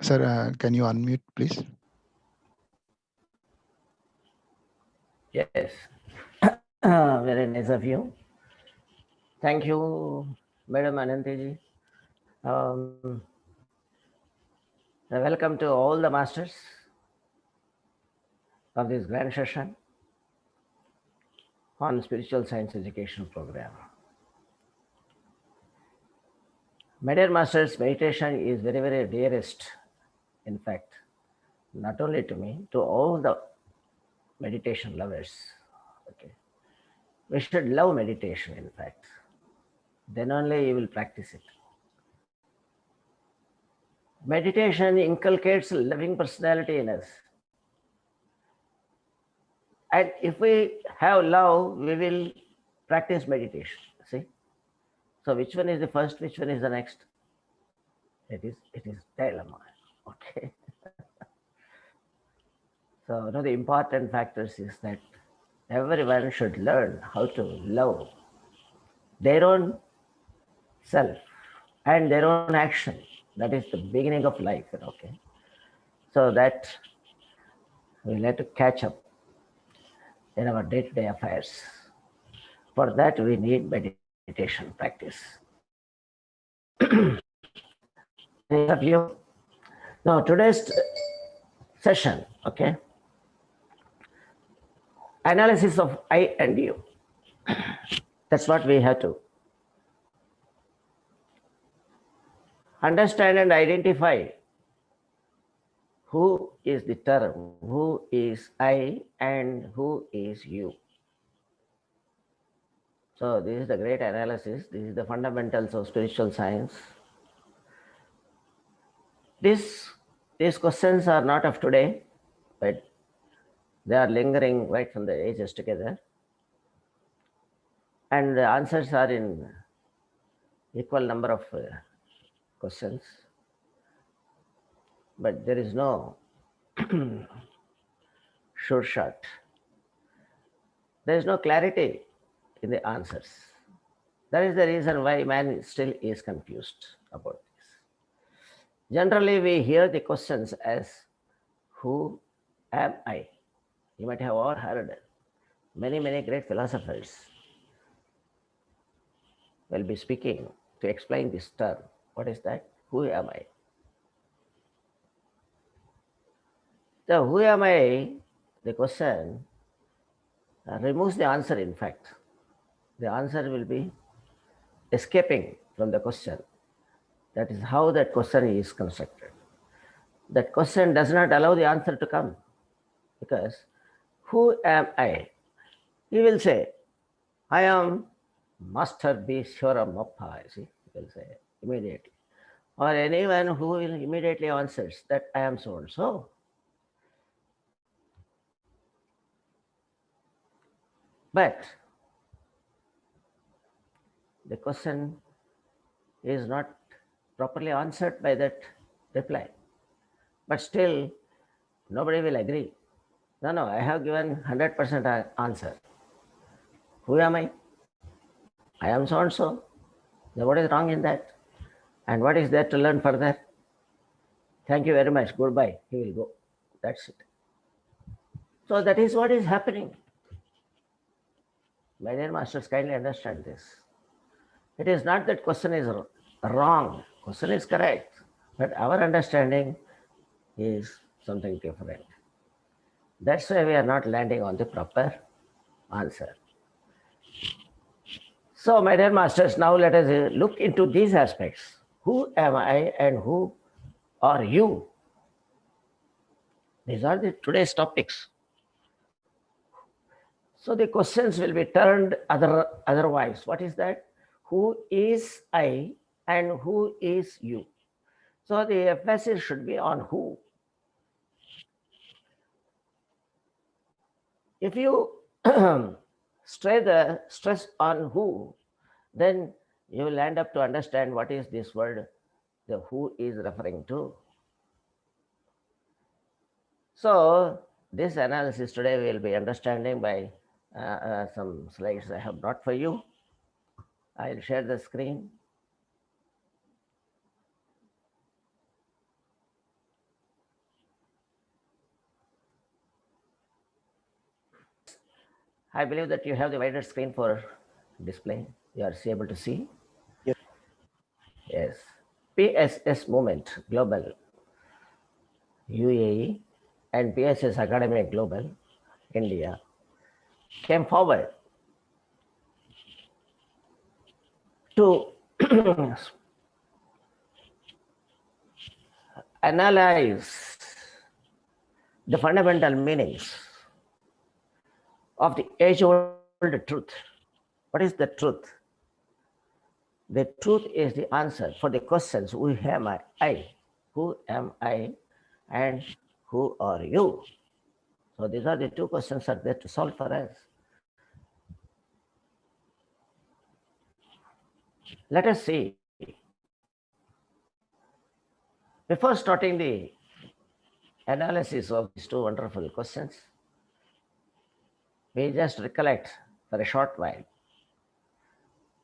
Sir, can you unmute, please? Yes, very nice of you. Thank you, Madam Anantiji. Um, Welcome to all the masters of this grand session on spiritual science education program. My dear masters, meditation is very, very dearest, in fact, not only to me, to all the meditation lovers. Okay, we should love meditation, in fact. Then only you will practice it. Meditation inculcates loving personality in us. And if we have love, we will practice meditation. See? So which one is the first, which one is the next? It is dilemma. Okay. So one of the important factors is that everyone should learn how to love their own self and their own action. That is the beginning of life. Okay. So that we have to catch up in our day-to-day affairs. For that, we need meditation practice. Many of you. Now, today's session, okay, analysis of I and you. That's what we have to understand and identify who is the term, who is I and who is you. So this is the great analysis. This is the fundamentals of spiritual science. These questions are not of today, but they are lingering right from the ages together. And the answers are in equal number of questions. But there is no sure shot. There is no clarity in the answers. That is the reason why man still is confused about this. Generally, we hear the questions as, who am I? You might have all heard many, many great philosophers will be speaking to explain this term. What is that? Who am I? So, who am I? The question removes the answer, in fact. The answer will be escaping from the question. That is how that question is constructed. That question does not allow the answer to come, because who am I? He will say, I am Master Bishwaramappa, see, he will say immediately. Or anyone who will immediately answers that I am so and so. But the question is not properly answered by that reply. But still, nobody will agree. No, I have given 100% answer. Who am I? I am so and so. Then what is wrong in that? And what is there to learn further? Thank you very much. Goodbye. He will go. That's it. So that is what is happening. My dear masters, kindly understand this. It is not that question is wrong. Question is correct. But our understanding is something different. That's why we are not landing on the proper answer. So, my dear masters, now let us look into these aspects. Who am I and who are you? These are the today's topics. So the questions will be turned otherwise. What is that? Who is I and who is you? So the emphasis should be on who. If you stress on who, then you will end up to understand what is this word, the who is referring to. So this analysis today we will be understanding by some slides I have brought for you. I'll share the screen. I believe that you have the wider screen for display. You are able to see. Yes. Yes. PSS Movement Global, UAE, and PSS Academy Global, India, came forward to analyze the fundamental meanings of the age-old truth. What is the truth? The truth is the answer for the questions, who am I? Who am I? And who are you? So these are the two questions that are there to solve for us. Let us see. Before starting the analysis of these two wonderful questions, we just recollect for a short while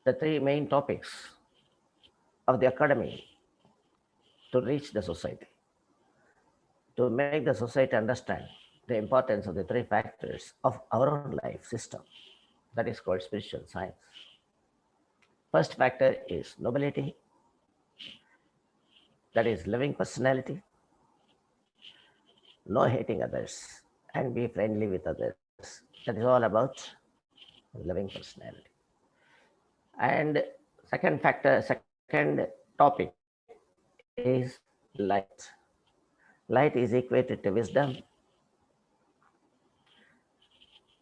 the three main topics of the academy to reach the society, to make the society understand the importance of the three factors of our own life system, that is called spiritual science. First factor is nobility, that is living personality, no hating others, and be friendly with others. That is all about living personality. And second factor, second topic is light. Light is equated to wisdom.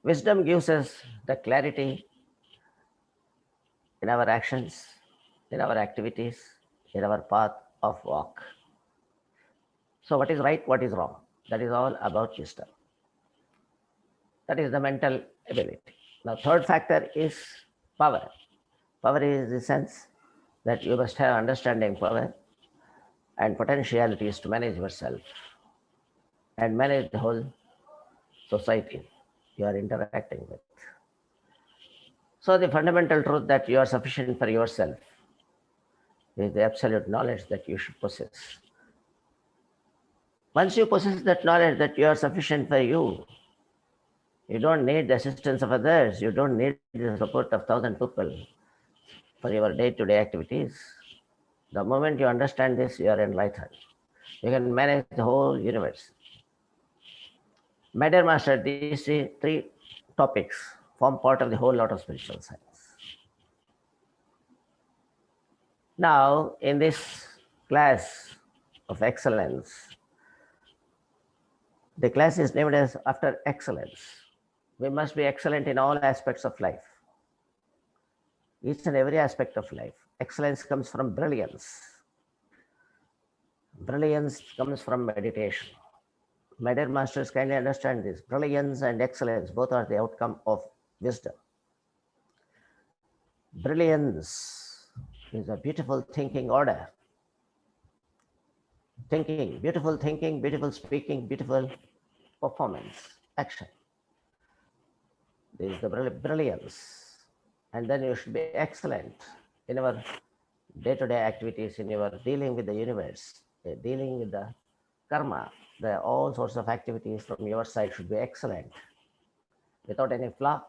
Wisdom gives us the clarity in our actions, in our activities, in our path of walk. So, what is right, what is wrong? That is all about wisdom. That is the mental ability. Now, third factor is power. Power is the sense that you must have understanding power and potentialities to manage yourself and manage the whole society you are interacting with. So, the fundamental truth that you are sufficient for yourself is the absolute knowledge that you should possess. Once you possess that knowledge that you are sufficient for you don't need the assistance of others, you don't need the support of 1,000 people for your day-to-day activities. The moment you understand this, you are enlightened. You can manage the whole universe. My dear master, these three topics form part of the whole lot of spiritual science. Now, in this class of excellence, the class is named as after excellence. We must be excellent in all aspects of life. Each and every aspect of life. Excellence comes from brilliance. Brilliance comes from meditation. My dear masters, kindly understand this. Brilliance and excellence both are the outcome of wisdom. Brilliance is a beautiful thinking order. Thinking, beautiful speaking, beautiful performance, action. This is the brilliance. And then you should be excellent in your day-to-day activities, in your dealing with the universe, dealing with the karma, all sorts of activities from your side should be excellent, without any flaw.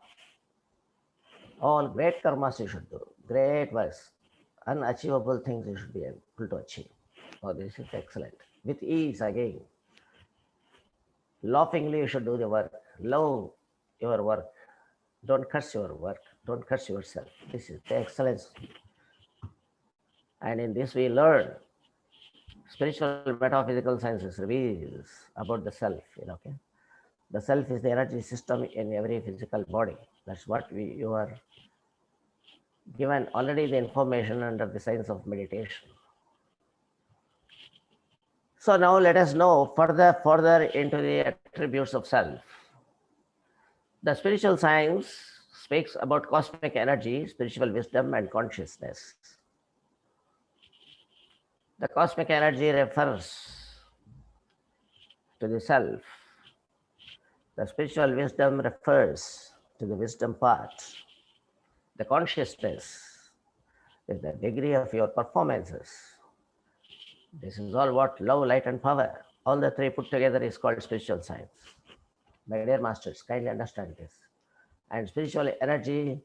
All great karmas you should do, great works, unachievable things you should be able to achieve. Oh, this is excellent. With ease again. Laughingly you should do the work. Love your work. Don't curse your work. Don't curse yourself. This is the excellence. And in this we learn spiritual metaphysical sciences reveals about the self. Okay? The self is the energy system in every physical body. That's what you are given already the information under the science of meditation. So now let us know further into the attributes of self. The spiritual science speaks about cosmic energy, spiritual wisdom, and consciousness. The cosmic energy refers to the self. The spiritual wisdom refers to the wisdom part. The consciousness is the degree of your performances. This is all what love, light, and power. All the three put together is called spiritual science. My dear masters, kindly understand this. And spiritual energy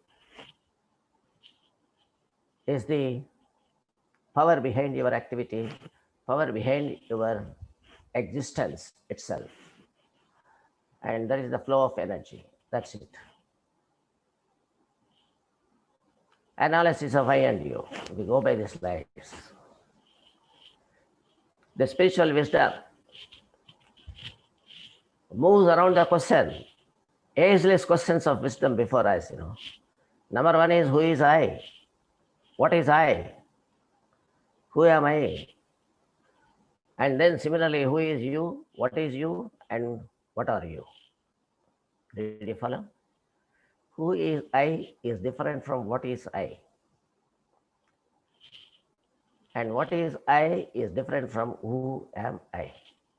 is the power behind your activity, power behind your existence itself. And that is the flow of energy. That's it. Analysis of I and you. We go by the slides. The spiritual wisdom moves around the question, ageless questions of wisdom before us. Number one is, who is I? What is I? Who am I? And then similarly, who is you? What is you? And what are you? Did you follow? Who is I is different from what is I. And what is I is different from who am I.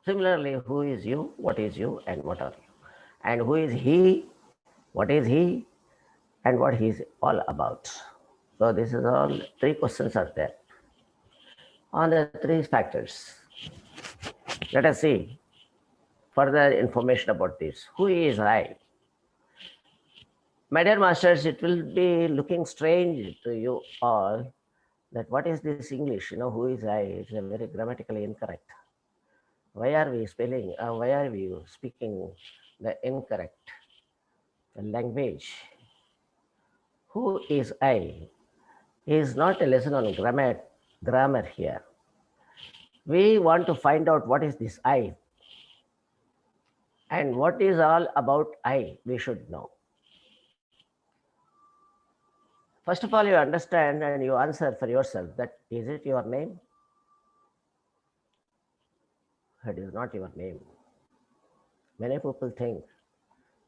Similarly, who is you? What is you? And what are you? And who is he? What is he? And what he is all about. So this is all, three questions are there on the three factors. Let us see further information about this. Who is I? My dear masters, it will be looking strange to you all that what is this English? Who is I? It's a very grammatically incorrect. Why are we spelling? Why are we speaking the incorrect language? Who is I? Is not a lesson on grammar here. We want to find out what is this I and what is all about I, we should know. First of all, you understand and you answer for yourself that is it your name? It is not your name. Many people think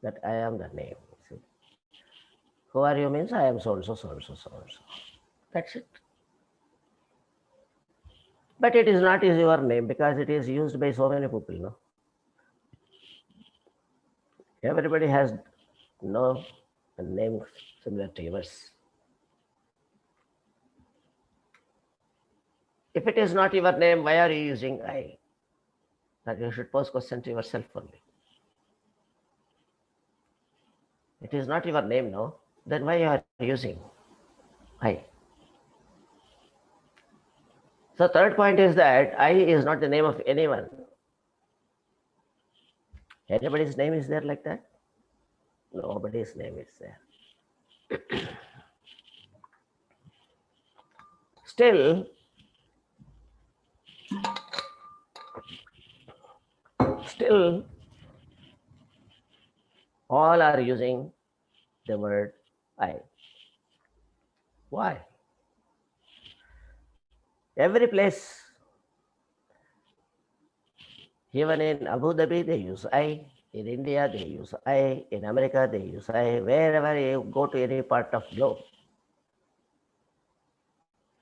that I am the name. See? Who are you means I am so and so, so and so, so and so. That's it. But it is not your name because it is used by so many people. Everybody has no name similar to yours. If it is not your name, why are you using I? That you should pose question to yourself only. It is not your name, no? Then why you are using I? So third point is that I is not the name of anyone. Anybody's name is there like that? Nobody's name is there. Still, all are using the word I. Why? Every place, even in Abu Dhabi, they use I. In India, they use I. In America, they use I. Wherever you go to any part of globe,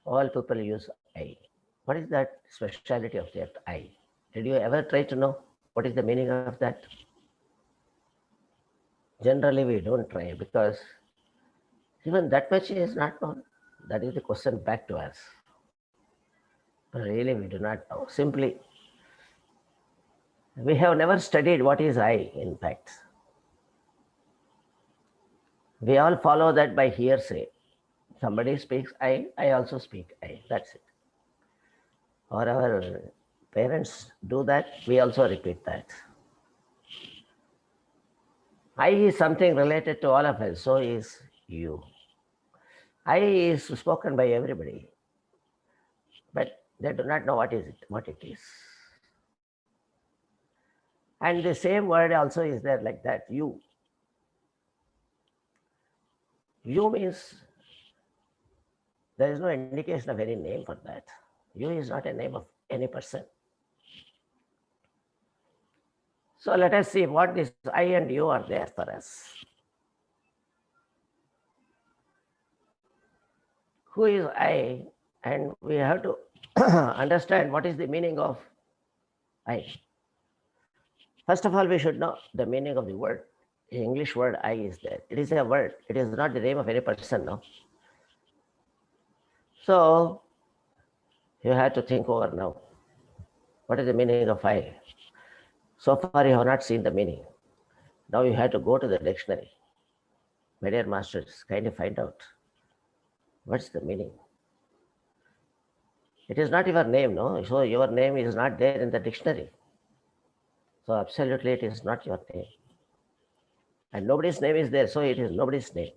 all people use I. What is that speciality of that I? Did you ever try to know what is the meaning of that? Generally, we don't try because even that much is not known. That is the question back to us. But really, we do not know. Simply, we have never studied what is I, in fact. We all follow that by hearsay. Somebody speaks I also speak I. That's it. Or our parents do that, we also repeat that. I is something related to all of us, so is you. I is spoken by everybody, but they do not know what it is. And the same word also is there like that, you. You means there is no indication of any name for that. You is not a name of any person. So let us see what this I and you are there for us. Who is I? And we have to understand what is the meaning of I. First of all, we should know the meaning of the word. The English word I is there. It is a word. It is not the name of any person, no? So you have to think over now. What is the meaning of I? So far you have not seen the meaning. Now you have to go to the dictionary. My dear masters, kindly find out what's the meaning. It is not your name, no? So your name is not there in the dictionary. So absolutely it is not your name. And nobody's name is there, so it is nobody's name.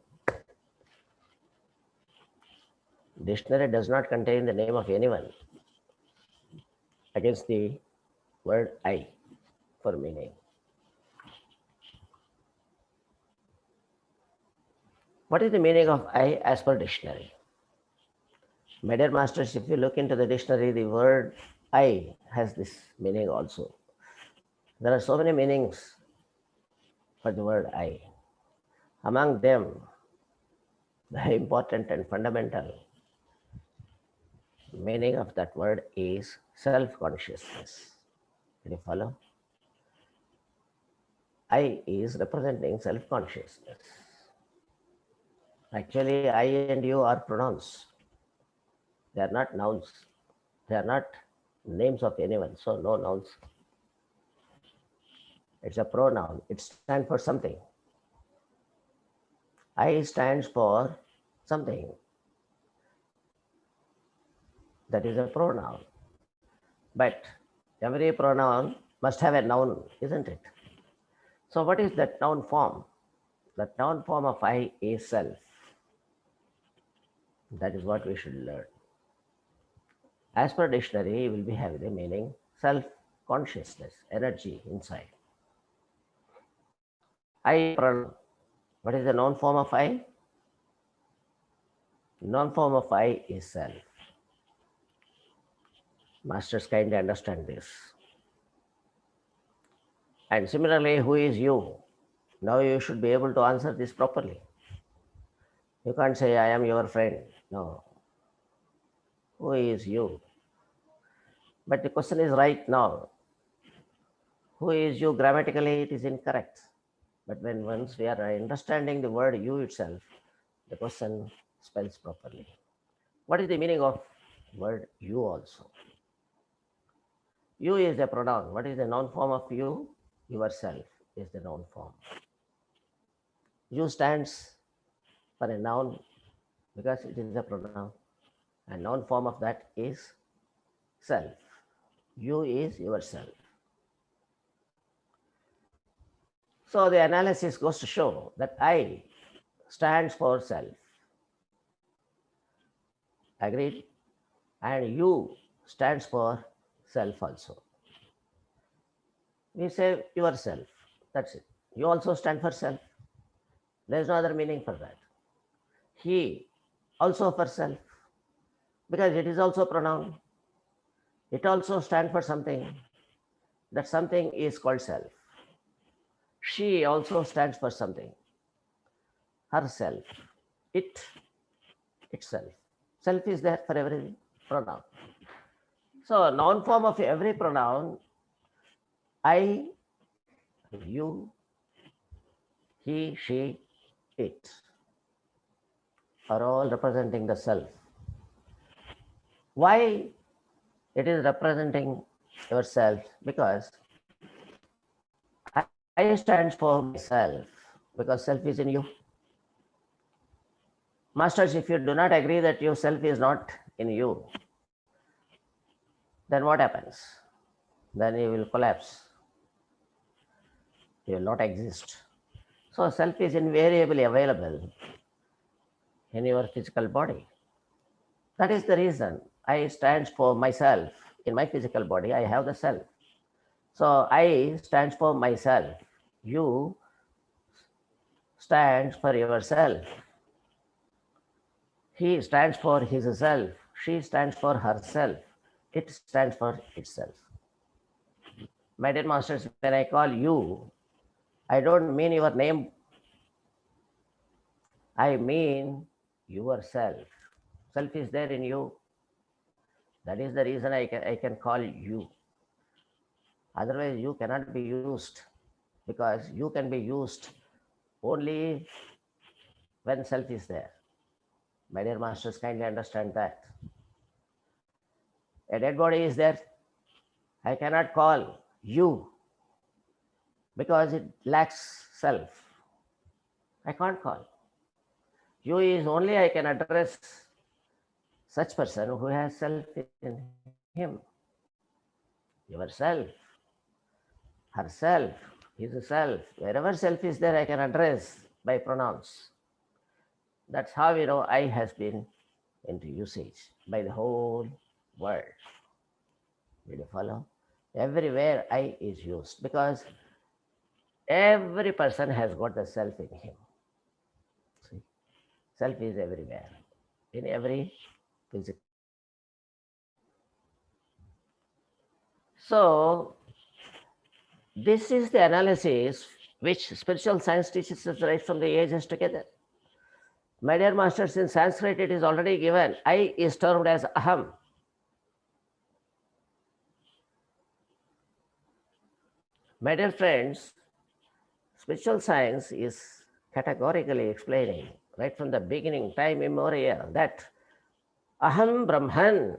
Dictionary does not contain the name of anyone against the word I for meaning. What is the meaning of I as per dictionary? My dear masters, if you look into the dictionary, the word I has this meaning also. There are so many meanings for the word I. Among them, the important and fundamental meaning of that word is self-consciousness. Can you follow? I is representing self-consciousness. Actually, I and you are pronouns. They are not nouns. They are not names of anyone. So no nouns. It's a pronoun. It stands for something. I stands for something. That is a pronoun. But every pronoun must have a noun, isn't it? So what is that noun form? The noun form of I is self. That is what we should learn. As per dictionary, will be having the meaning self-consciousness, energy inside. I pronoun. What is the noun form of I? Noun form of I is self. Masters kindly understand this. And similarly, who is you? Now you should be able to answer this properly. You can't say, I am your friend. No. Who is you? But the question is right now. Who is you? Grammatically, it is incorrect. But when once we are understanding the word you itself, the question spells properly. What is the meaning of word you also? You is a pronoun. What is the noun form of you? Yourself is the noun form. You stands for a noun because it is a pronoun. And noun form of that is self. You is yourself. So the analysis goes to show that I stands for self. Agreed? And you stands for self also. We say yourself. That's it. You also stand for self. There is no other meaning for that. He also for self. Because it is also pronoun. It also stands for something. That something is called self. She also stands for something. Herself. It itself. Self is there for every pronoun. So noun form of every pronoun, I, you, he, she, it, are all representing the self. Why it is representing yourself? Because I stands for myself, because self is in you. Masters, if you do not agree that yourself is not in you, then what happens? Then you will collapse. You will not exist. So self is invariably available in your physical body. That is the reason I stands for myself. In my physical body, I have the self. So I stands for myself. You stands for yourself. He stands for his self. She stands for herself. It stands for itself. My dear masters, when I call you, I don't mean your name. I mean yourself. Self is there in you. That is the reason I can call you. Otherwise, you cannot be used, because you can be used only when self is there. My dear masters, kindly understand that. A dead body is there. I cannot call you because it lacks self. I can't call. You is only I can address such person who has self in him. Yourself, herself, his self. Wherever self is there, I can address by pronouns. That's how I has been into usage by the whole world. Will you follow? Everywhere I is used because every person has got the self in him. See, self is everywhere, in every physical body. So, this is the analysis which spiritual science teaches us right from the ages together. My dear masters, in Sanskrit it is already given. I is termed as aham. My dear friends, spiritual science is categorically explaining right from the beginning, time immemorial, that aham brahman.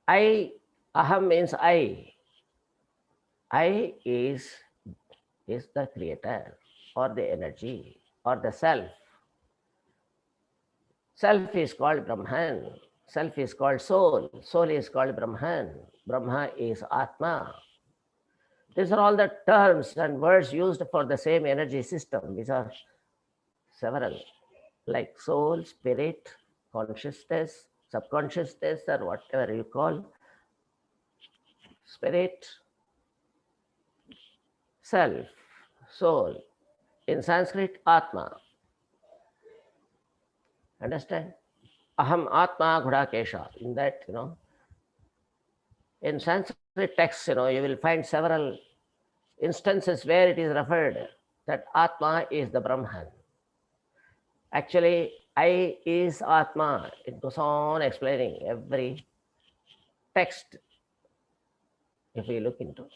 Aham means I. I is the creator or the energy or the self. Self is called Brahman. Self is called soul. Soul is called Brahman. Brahma is Atma. These are all the terms and words used for the same energy system, which are several, like soul, spirit, consciousness, subconsciousness, or whatever you call. Spirit, self, soul. In Sanskrit, Atma. Understand? Aham Atma Ghudakesha. In that, in Sanskrit texts, you will find several instances where it is referred that Atma is the Brahman. Actually, I is Atma. It goes on explaining every text if we look into.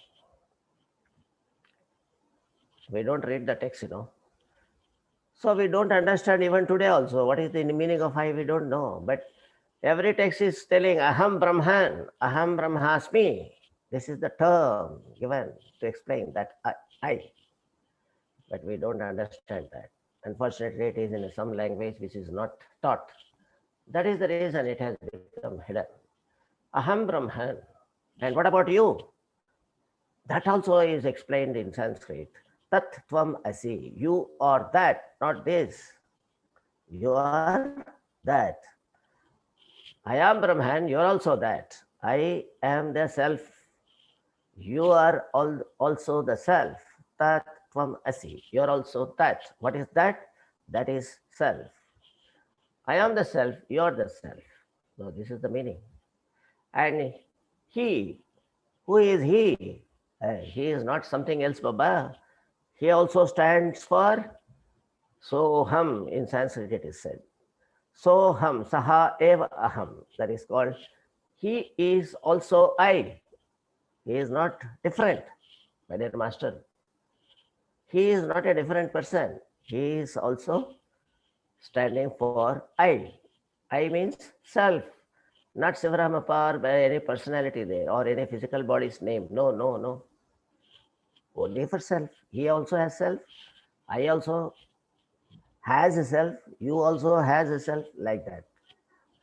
We don't read the text, So we don't understand even today also. What is the meaning of I? We don't know. But every text is telling Aham Brahman, Aham Brahmasmi. This is the term given to explain that I. But we don't understand that. Unfortunately, it is in some language which is not taught. That is the reason it has become hidden. Aham Brahman. And what about you? That also is explained in Sanskrit. Tat tvam asi. You are that, not this. You are that. I am Brahman, you are also that. I am the self. You are also the self. Tat tvam asi. You are also that. What is that? That is self. I am the self, you are the self. So this is the meaning. And he, who is he? He is not something else, Baba. He also stands for Soham. In Sanskrit it is said. Soham, Saha Eva Aham. That is called, he is also I. He is not different, my dear master. He is not a different person. He is also standing for I. I means self, not Sivaramapar by any personality there or any physical body's name. No, no, no. Only for self. He also has self. I also has a self. You also has a self, like that.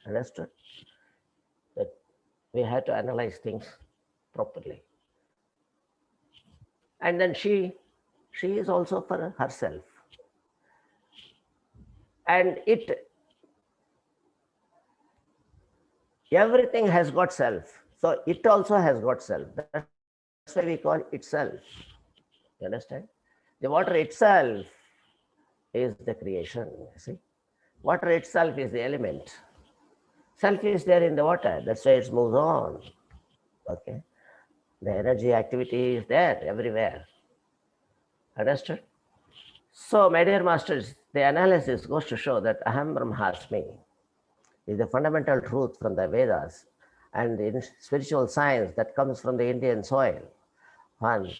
Understood? That we have to analyze things properly. And then she is also for herself. And everything has got self. So it also has got self. That's why we call it self. You understand? The water itself is the creation. See? Water itself is the element. Self is there in the water. That's why it moves on. Okay? The energy activity is there everywhere. Understood? So, my dear masters, the analysis goes to show that Aham Brahmasmi is the fundamental truth from the Vedas and in spiritual science that comes from the Indian soil. One,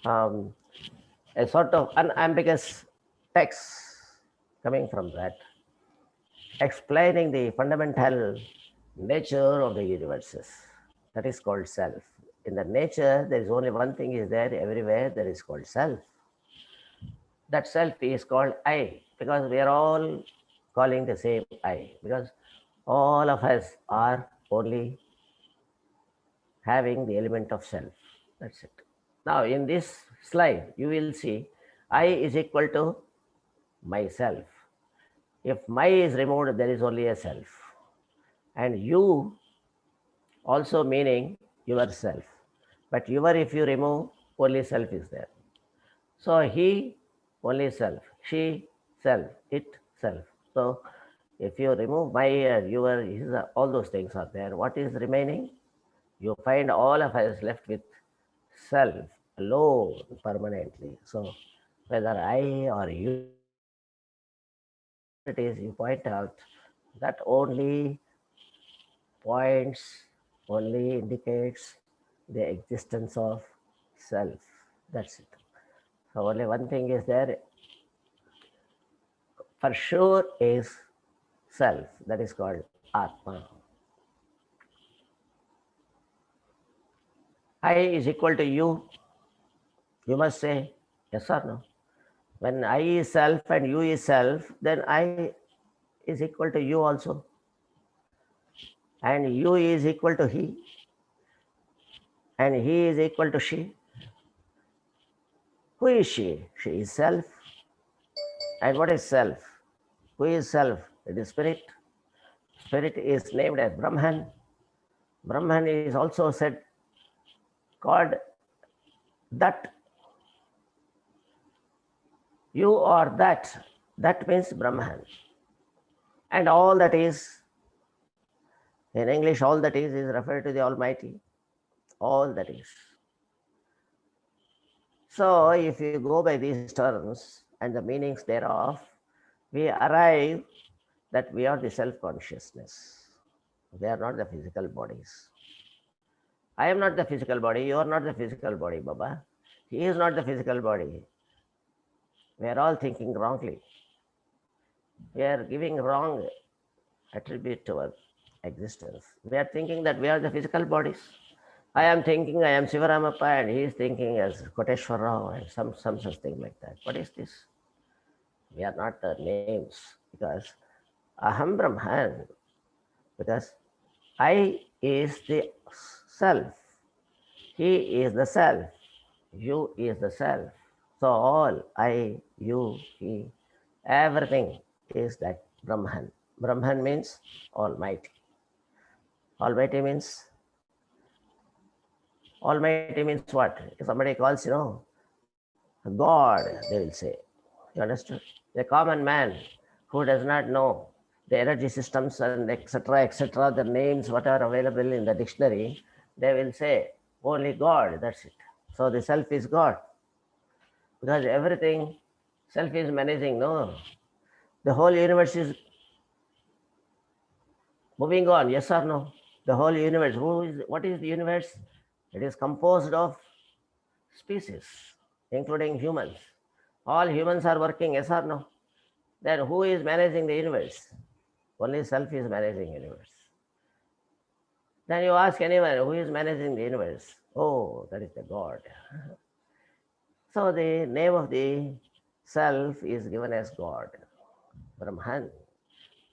a sort of unambiguous text coming from that, explaining the fundamental nature of the universes. That is called self. In the nature, there is only one thing is there everywhere, that is called self. That self is called I, because we are all calling the same I, because all of us are only having the element of self. That's it. Now, in this slide, you will see I is equal to myself. If my is removed, there is only a self. And you also meaning yourself. But your, if you remove, only self is there. So he, only self. She, self. It, self. So if you remove my, your, his, all those things are there. What is remaining? You find all of us left with self alone permanently. So whether I or you, it is, you point out that only points, only indicates the existence of self. That's it. So only one thing is there for sure is self, that is called Atma. I is equal to you. You must say yes or no. When I is self and you is self, then I is equal to you also. And you is equal to he. And he is equal to she. Who is she? She is self. And what is self? Who is self? It is spirit. Spirit is named as Brahman. Brahman is also said, called that. You are that. That means Brahman. And all that is, in English, all that is referred to the Almighty. All that is. So if you go by these terms and the meanings thereof, we arrive that we are the self-consciousness. We are not the physical bodies. I am not the physical body. You are not the physical body, Baba. He is not the physical body. We are all thinking wrongly. We are giving wrong attribute to our existence. We are thinking that we are the physical bodies. I am thinking I am Sivaramappa and he is thinking as Koteshwar Rao and some such thing like that. What is this? We are not the names, because Aham Brahman, because I is the self. He is the self. You is the self. So all I, you, he, everything is that Brahman. Brahman means Almighty. Almighty means what? If somebody calls, God, they will say. You understood? The common man who does not know the energy systems and etc., the names what are available in the dictionary, they will say only God, that's it. So the self is God. Because everything self is managing, no? The whole universe is moving on, yes or no? The whole universe, what is the universe? It is composed of species, including humans. All humans are working, yes or no? Then who is managing the universe? Only self is managing the universe. Then you ask anyone who is managing the universe. Oh, that is the God. So the name of the self is given as God. Brahman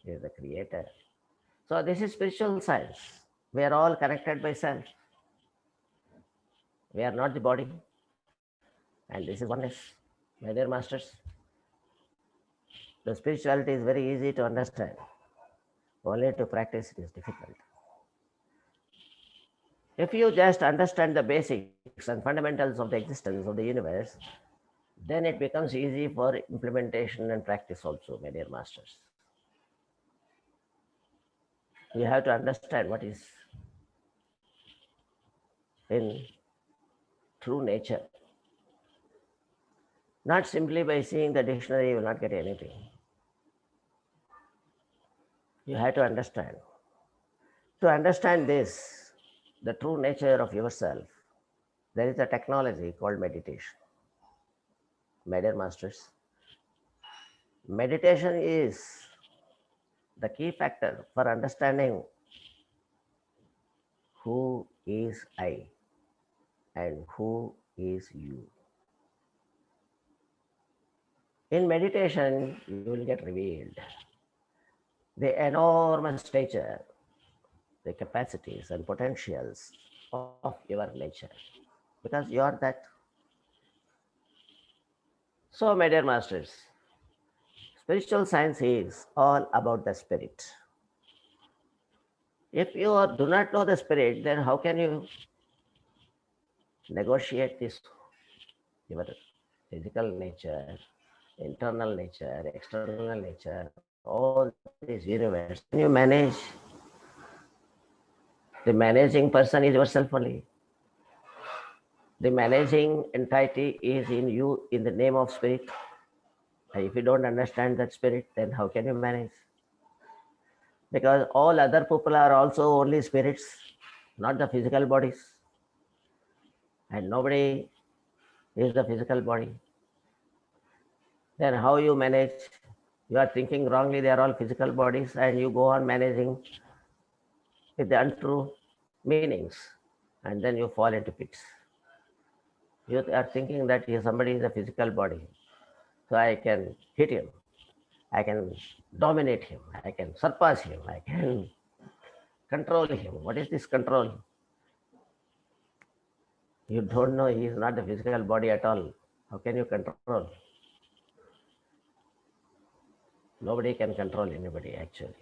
is the creator. So this is spiritual science. We are all connected by self. We are not the body. And this is oneness. My dear masters, the spirituality is very easy to understand. Only to practice it is difficult. If you just understand the basics and fundamentals of the existence of the universe, then it becomes easy for implementation and practice also, my dear masters. You have to understand what is in true nature. Not simply by seeing the dictionary, you will not get anything. You have to understand. To understand this, the true nature of yourself, there is a technology called meditation. My dear masters, meditation is the key factor for understanding who is I and who is you. In meditation, you will get revealed the enormous nature, the capacities and potentials of your nature, because you are that. So, my dear masters, spiritual science is all about the spirit. If you do not know the spirit, then how can you negotiate this, your physical nature, internal nature, external nature, all this universe? How can you manage? The managing person is yourself only. The managing entity is in you in the name of spirit. And if you don't understand that spirit, then how can you manage? Because all other people are also only spirits, not the physical bodies. And nobody is the physical body. Then how you manage? You are thinking wrongly, they are all physical bodies, and you go on managing with the untrue meanings, and then you fall into pits. You are thinking that somebody is a physical body, so I can hit him, I can dominate him, I can surpass him, I can control him. What is this control? You don't know he is not the physical body at all. How can you control? Nobody can control anybody actually.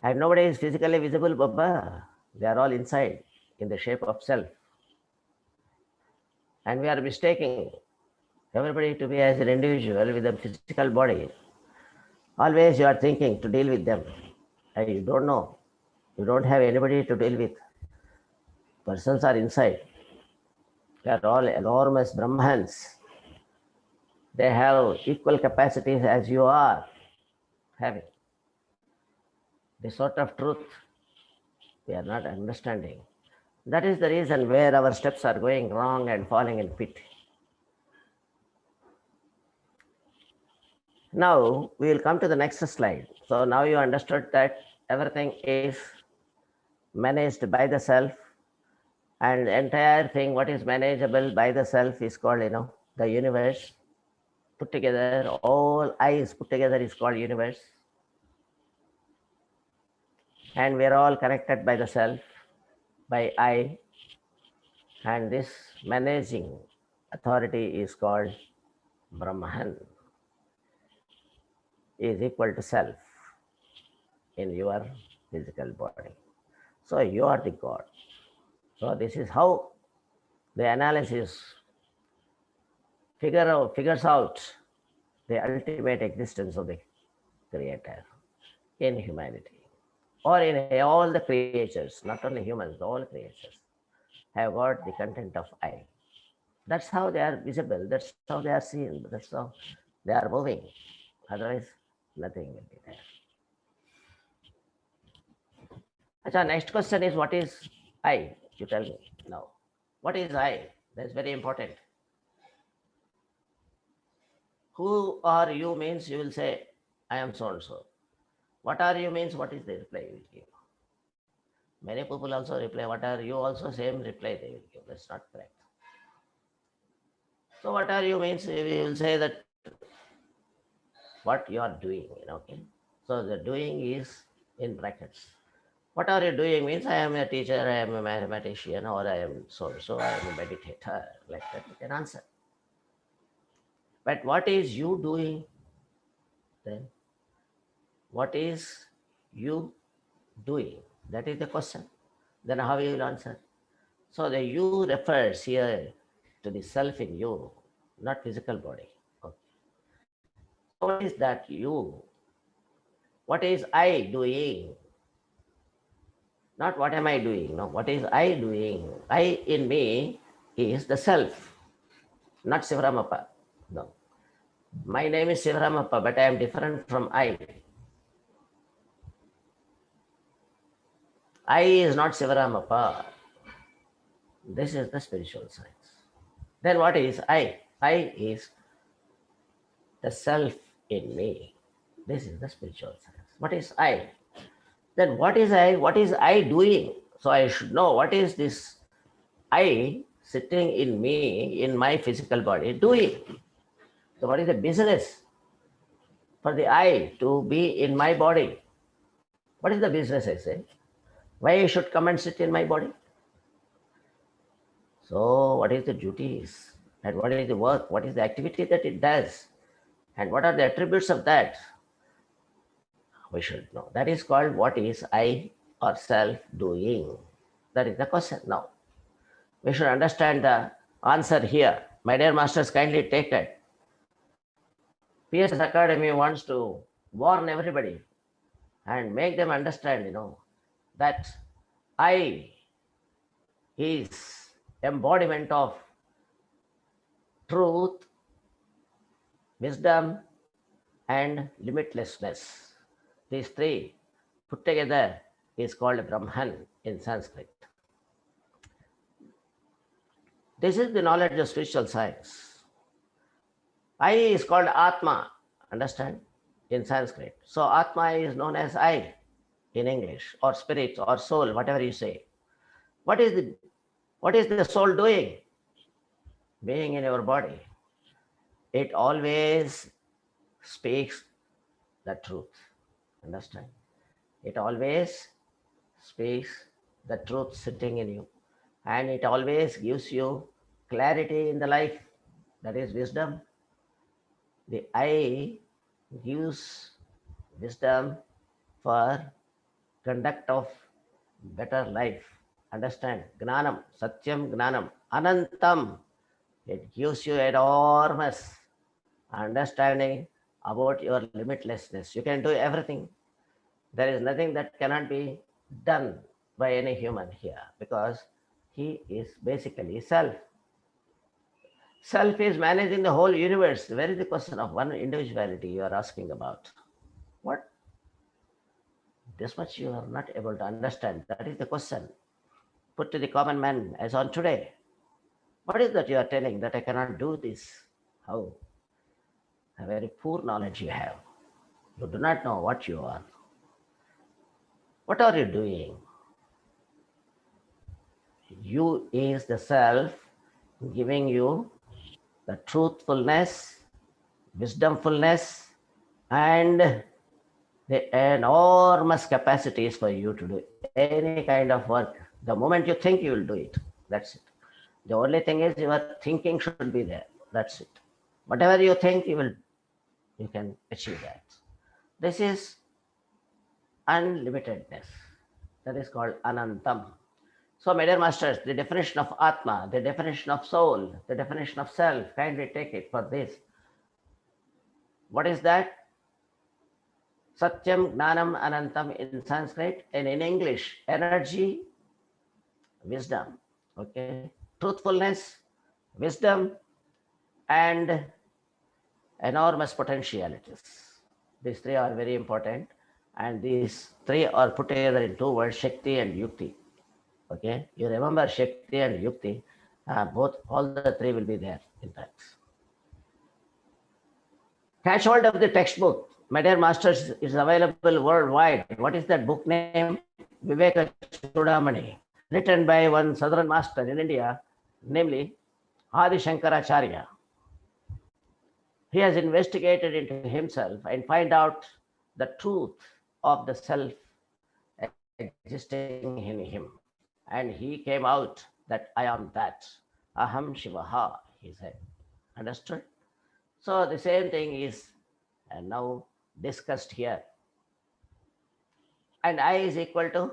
And nobody is physically visible, Baba. They are all inside in the shape of self. And we are mistaking everybody to be as an individual with a physical body. Always you are thinking to deal with them. And you don't know. You don't have anybody to deal with. Persons are inside. They are all enormous Brahmans. They have equal capacities as you are having. This sort of truth we are not understanding. That is the reason where our steps are going wrong and falling in pit. Now we will come to the next slide. So now you understood that everything is managed by the self, and the entire thing what is manageable by the self is called, the universe. Put together, all eyes put together is called universe. And we are all connected by the self, by I. And this managing authority is called Brahman, is equal to self in your physical body. So you are the God. So this is how the analysis figures out the ultimate existence of the Creator in humanity, or in all the creatures, not only humans, all creatures have got the content of I. That's how they are visible, that's how they are seen, that's how they are moving. Otherwise, nothing will be there. Achha, next question is, what is I? You tell me now. What is I? That's very important. Who are you means you will say, I am so and so. What are you means what is the reply you will give? Many people also reply, what are you? Also same reply they will give. That's not correct. So what are you means we will say that what you are doing, okay? So the doing is in brackets. What are you doing means I am a teacher, I am a mathematician, or I am so, I am a meditator. Like that you can answer. But what is you doing then? What is you doing? That is the question. Then how you will answer? So the you refers here to the self in you, not physical body. Okay. So what is that you? What is I doing? Not what am I doing? No, what is I doing? I in me is the self, not Sivaramappa. No. My name is Sivaramappa, but I am different from I. I is not Sivaramappa. This is the spiritual science. Then what is I? I is the self in me. This is the spiritual science. What is I? Then what is I? What is I doing? So I should know what is this I sitting in me, in my physical body, doing. So what is the business? for the I to be in my body. What is the business, I say? Why I should come and sit in my body? So what is the duties? And what is the work? What is the activity that it does? And what are the attributes of that? We should know. That is called what is I or self doing? That is the question now. We should understand the answer here. My dear masters, kindly take it. PSS Academy wants to warn everybody and make them understand, that I is embodiment of truth, wisdom, and limitlessness. These three put together is called Brahman in Sanskrit. This is the knowledge of spiritual science. I is called Atma, understand, in Sanskrit. So Atma is known as I in English, or spirit, or soul, whatever you say. What is the soul doing? Being in your body. It always speaks the truth. Understand? It always speaks the truth sitting in you. And it always gives you clarity in the life. That is wisdom. The I gives wisdom for conduct of better life. Understand? Gnanam, Satyam Gnanam, Anantam. It gives you enormous understanding about your limitlessness. You can do everything. There is nothing that cannot be done by any human here because he is basically self. Self is managing the whole universe. Where is the question of one individuality you are asking about? What? This much you are not able to understand. That is the question put to the common man as on today. What is that you are telling that I cannot do this? How? A very poor knowledge you have. You do not know what you are. What are you doing? You is the self giving you the truthfulness, wisdomfulness, and the enormous capacities for you to do any kind of work. The moment you think, you will do it. That's it. The only thing is your thinking should be there. That's it. Whatever you think, you can achieve that. This is unlimitedness. That is called Anantam. So, my dear masters, the definition of Atma, the definition of soul, the definition of self, kindly take it for this. What is that? Satyam, Gnanam, Anantam in Sanskrit, and in English, energy, wisdom, okay? Truthfulness, wisdom, and enormous potentialities. These three are very important, and these three are put together in two words, Shakti and Yukti. Okay, you remember Shakti and Yukti, all the three will be there in fact. Catch hold of the textbook. My dear masters, is available worldwide. What is that book name? Viveka Chudamani, written by one southern master in India, namely Adi Shankaracharya. He has investigated into himself and find out the truth of the self existing in him. And he came out that I am that. Aham Shivaha, he said. Understood? So the same thing is now discussed here. And I is equal to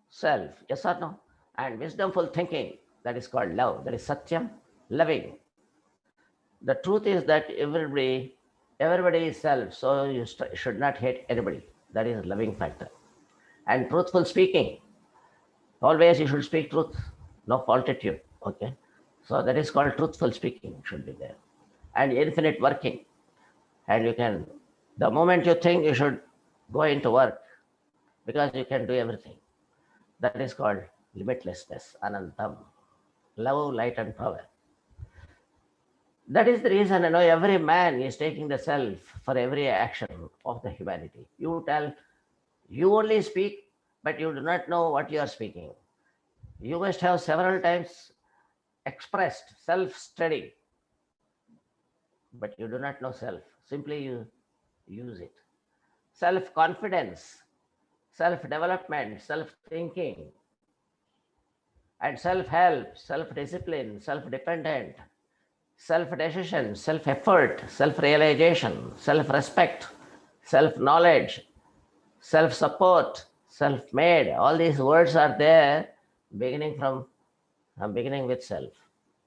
self, yes or no? And wisdomful thinking, that is called love, that is Satyam, loving. The truth is that everybody is self, so you should not hate anybody. That is loving factor. And truthful speaking, always you should speak truth, no faltitude, okay? So that is called truthful speaking should be there. And infinite working. And you can, the moment you think, you should go into work because you can do everything. That is called limitlessness, Anantam, love, light, and power. That is the reason, every man is taking the self for every action of the humanity. You only speak, but you do not know what you are speaking. You must have several times expressed self-study, but you do not know self. Simply you use it. self-confidence, self-development, self-thinking, and self-help, self-discipline, self-dependent, self-decision, self-effort, self-realization, self-respect, self-knowledge, self-support, self-made. All these words are there beginning with self.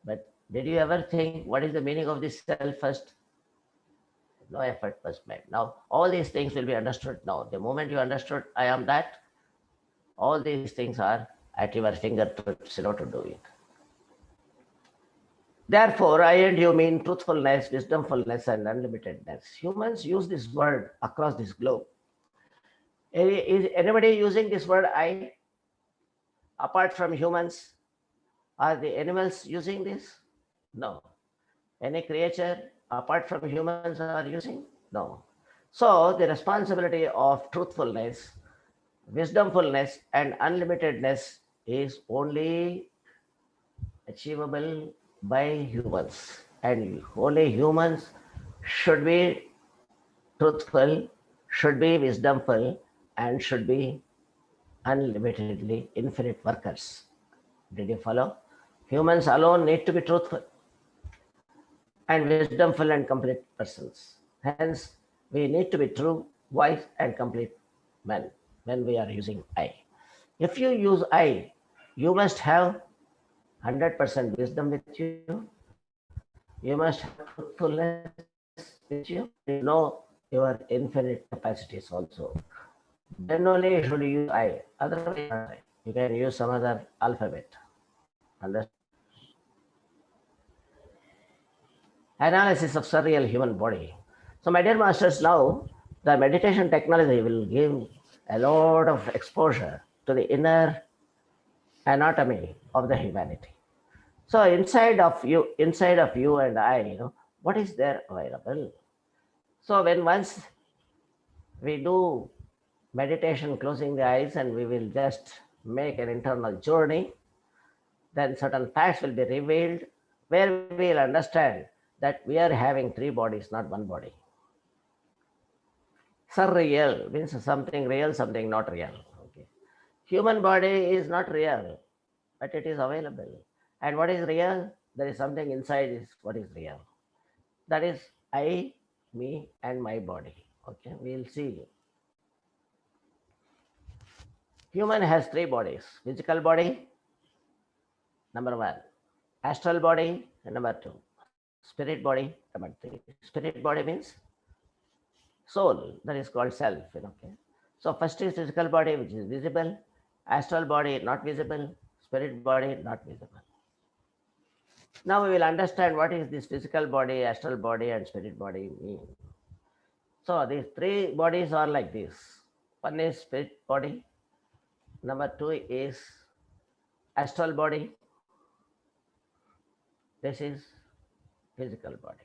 But did you ever think what is the meaning of this self first? No effort was made. Now all these things will be understood now. The moment you understood I am that, all these things are at your fingertips, to do it. Therefore, I and you mean truthfulness, wisdomfulness, and unlimitedness. Humans use this word across this globe. Is anybody using this word I? Apart from humans, are the animals using this? No. Any creature apart from humans are using? No. So the responsibility of truthfulness, wisdomfulness, and unlimitedness is only achievable by humans. And only humans should be truthful, should be wisdomful, and should be unlimitedly infinite workers. Did you follow? Humans alone need to be truthful and wisdomful and complete persons. Hence, we need to be true, wise, and complete men when we are using I. If you use I, you must have 100% wisdom with you. You must have truthfulness with you. You know your infinite capacities also. Then only you should use I. Otherwise, you can use some other alphabet. Understand? Analysis of surreal human body. So, my dear masters, now the meditation technology will give a lot of exposure to the inner anatomy of the humanity. So, inside of you and I, what is there available? So, when once we do meditation, closing the eyes, and we will just make an internal journey, then certain facts will be revealed where we will understand that we are having three bodies, not one body. Surreal means something real, something not real. Okay. Human body is not real, but it is available. And what is real? There is something inside is what is real. That is I, me, and my body. Okay, we'll see. Human has three bodies: physical body, number one; astral body, number two; spirit body, number three. Spirit body means soul, that is called self. Okay. So first is physical body, which is visible; astral body not visible; spirit body not visible. Now we will understand what is this physical body, astral body, and spirit body mean. So these three bodies are like this. One is spirit body, number two is astral body, this is physical body.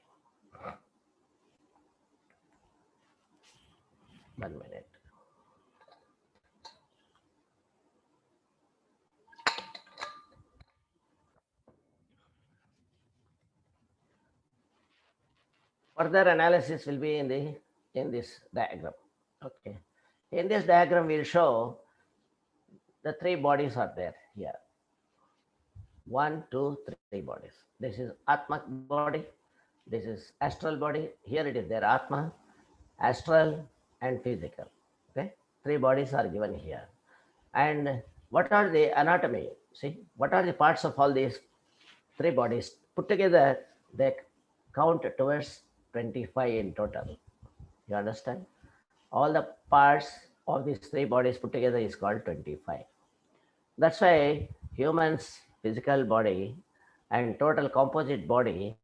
1 minute. Further analysis will be in this diagram. Okay. In this diagram, we'll show the three bodies are there here. 1, 2, 3 bodies. This is Atma body. This is astral body. Here it is there, Atma, astral, and physical. Okay. Three bodies are given here. And what are the anatomy? See, what are the parts of all these three bodies? Put together, they count towards 25 in total. You understand? All the parts of these three bodies put together is called 25. That's why humans' physical body and total composite body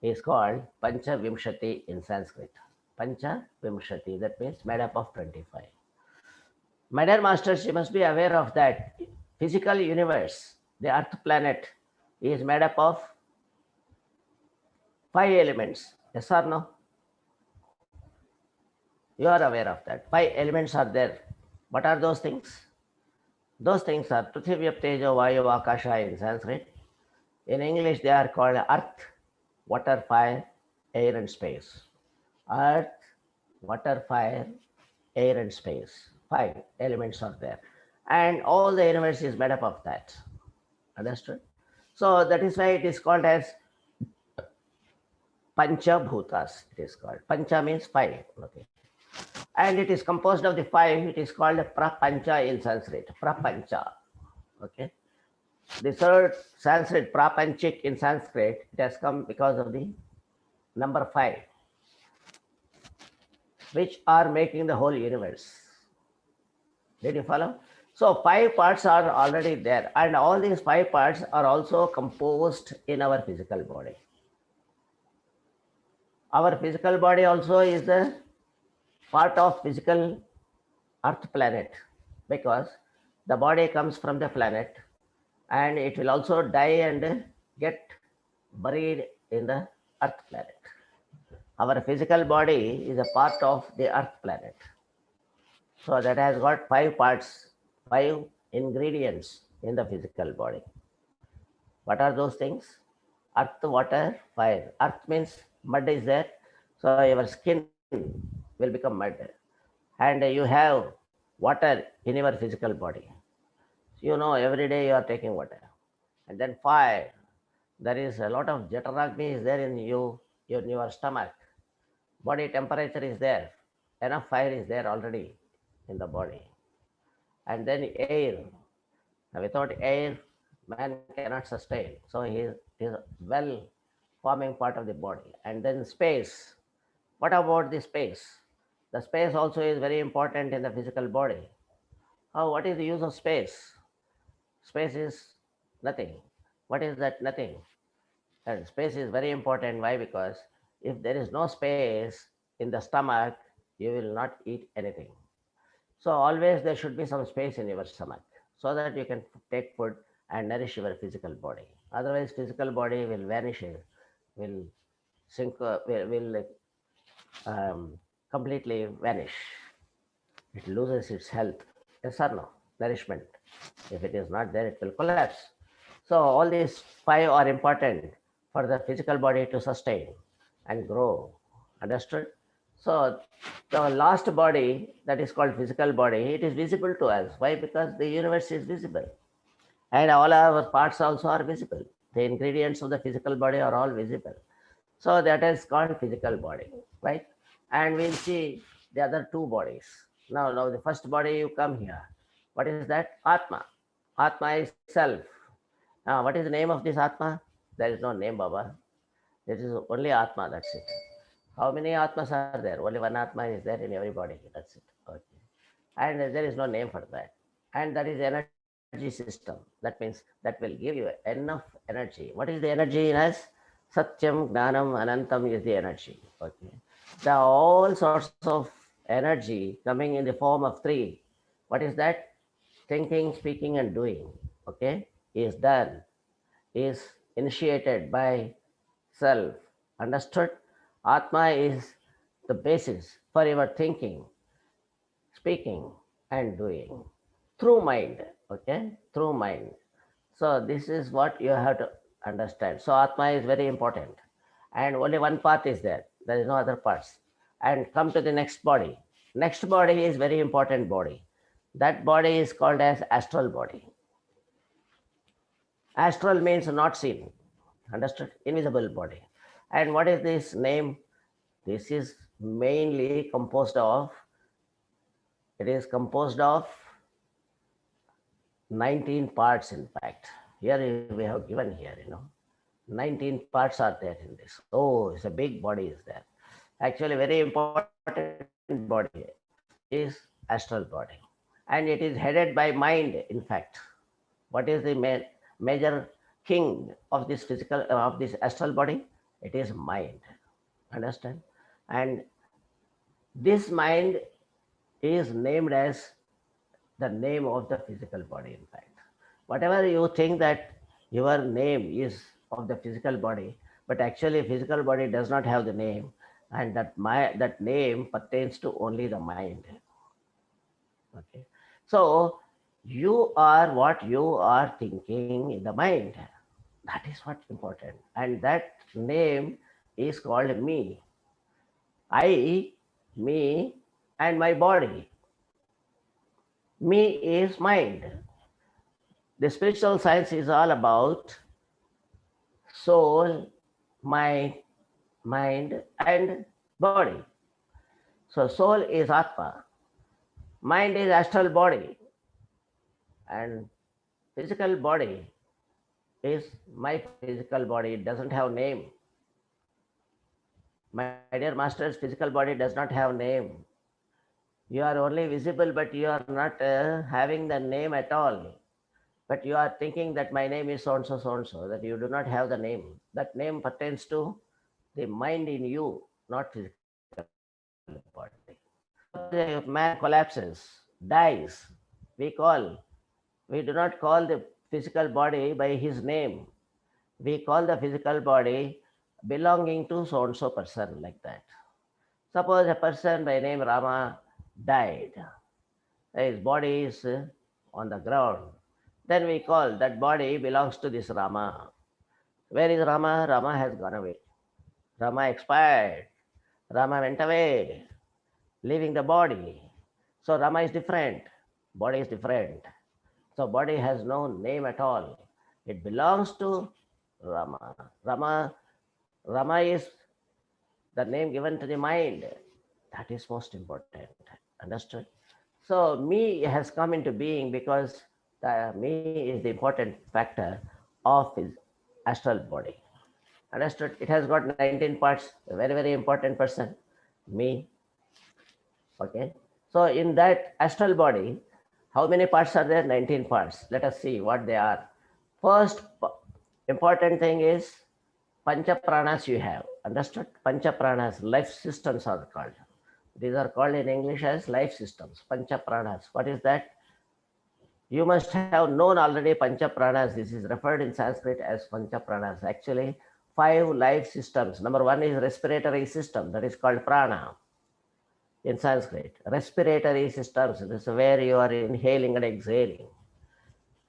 is called Pancha Vimshati in Sanskrit. Pancha Vimshati, that means made up of 25. My dear masters, you must be aware of that. Physical universe, the Earth planet, is made up of 5 elements. Yes or no? You are aware of that. 5 elements are there. What are those things? Those things are Prithvi, Tejo, Vayu, Akasha in Sanskrit. In English, they are called earth, water, fire, air, and space. Earth, water, fire, air and space. 5 elements are there. And all the universe is made up of that. Understood? So that is why it is called as Pancha Bhutas. It is called. Pancha means 5. Okay. And it is composed of the 5. It is called Prapancha in Sanskrit. Prapancha. Okay. The third Sanskrit, Prapanchik in Sanskrit, it has come because of the number 5, which are making the whole universe. Did you follow? So 5 parts are already there, and all these 5 parts are also composed in our physical body. Our physical body also is the part of physical Earth planet, because the body comes from the planet and it will also die and get buried in the Earth planet. Our physical body is a part of the Earth planet. So that has got 5 parts, 5 ingredients in the physical body. What are those things? Earth, water, fire. Earth means mud is there, so your skin will become mud. And you have water in your physical body. You know, every day you are taking water. And then fire. There is a lot of Jataragni is there in you, in your stomach. Body temperature is there. Enough fire is there already in the body. And then air. Without air, man cannot sustain. So he is well forming part of the body. And then space. What about the space? The space also is very important in the physical body. What is the use of space? Space is nothing. What is that nothing? And space is very important. Why? Because if there is no space in the stomach, you will not eat anything. So always there should be some space in your stomach so that you can take food and nourish your physical body. Otherwise, physical body will vanish, will sink, will completely vanish. It loses its health. Yes or no? Nourishment. If it is not there, it will collapse. So all these 5 are important for the physical body to sustain and grow. Understood? So the last body, that is called physical body, it is visible to us. Why? Because the universe is visible. And all our parts also are visible. The ingredients of the physical body are all visible. So that is called physical body, right? And we'll see the other 2 bodies. Now the first body you come here. What is that? Atma. Atma is self. Now, what is the name of this Atma? There is no name, Baba. This is only Atma, that's it. How many Atmas are there? Only one Atma is there in every body, that's it. Okay. And there is no name for that. And that is energy system. That means that will give you enough energy. What is the energy in us? Satyam, Gnanam, Anantam is the energy. Okay. There are all sorts of energy coming in the form of 3. What is that? Thinking, speaking, and doing. Okay. Is done, is initiated by self. Understood? Atma is the basis for your thinking, speaking, and doing through mind. Okay? Through mind. So, this is what you have to understand. So, Atma is very important. And only one path is there. There is no other parts. And come to the next body. Next body is very important body. That body is called as astral body. Astral means not seen. Understood? Invisible body. And what is this name? This is mainly composed of, it is composed of 19 parts, in fact. Here we have given here, 19 parts are there in this. Oh, it's a big body is there. Actually, very important body is astral body. And it is headed by mind, in fact. What is the major king of this of this astral body? It is mind. Understand? And this mind is named as the name of the physical body, in fact. Whatever you think that your name is of the physical body, but actually physical body does not have the name, and that name pertains to only the mind. Okay. So you are what you are thinking in the mind. That is what's important. And that name is called me. I, me, and my body. Me is mind. The spiritual science is all about soul, mind, and body. So soul is Atma, mind is astral body, and physical body is my physical body. It doesn't have name. My dear masters, physical body does not have name. You are only visible, but you are not having the name at all. But you are thinking that my name is so and so, that you do not have the name. That name pertains to the mind in you, not physical body. Suppose a man collapses, dies, we do not call the physical body by his name. We call the physical body belonging to so and so person, like that. Suppose a person by name Rama died. His body is on the ground. Then we call that body belongs to this Rama. Where is Rama? Rama has gone away. Rama expired. Rama went away, leaving the body. So Rama is different. Body is different. So body has no name at all. It belongs to Rama. Rama is the name given to the mind. That is most important. Understood? So me has come into being because the me is the important factor of his astral body. Understood? It has got 19 parts. A very, very important person. Me. Okay. So in that astral body, how many parts are there? 19 parts. Let us see what they are. First important thing is Pancha Pranas you have. Understood? Pancha Pranas, life systems are called. These are called in English as life systems. Pancha Pranas. What is that? You must have known already Pancha Pranas. This is referred in Sanskrit as Pancha Pranas. Actually, 5 life systems. Number 1 is respiratory system. That is called prana in Sanskrit. Respiratory systems. This is where you are inhaling and exhaling.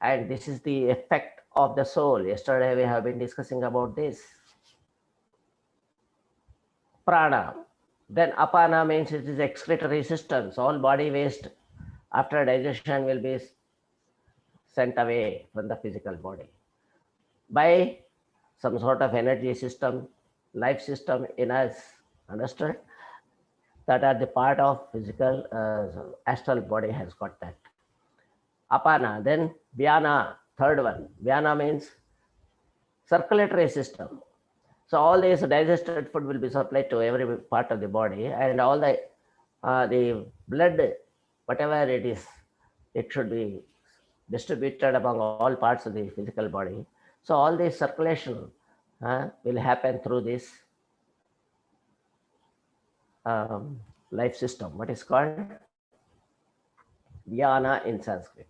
And this is the effect of the soul. Yesterday we have been discussing about this. Prana. Then apana means it is excretory systems. All body waste after digestion will be sent away from the physical body by some sort of energy system, life system in us. Understood? That are the part of physical astral body has got that. Apana. Then Vyana, third one. Vyana means circulatory system. So all this digested food will be supplied to every part of the body, and all the blood, whatever it is, it should be distributed among all parts of the physical body. So all this circulation will happen through this life system. What is called Vyana in Sanskrit.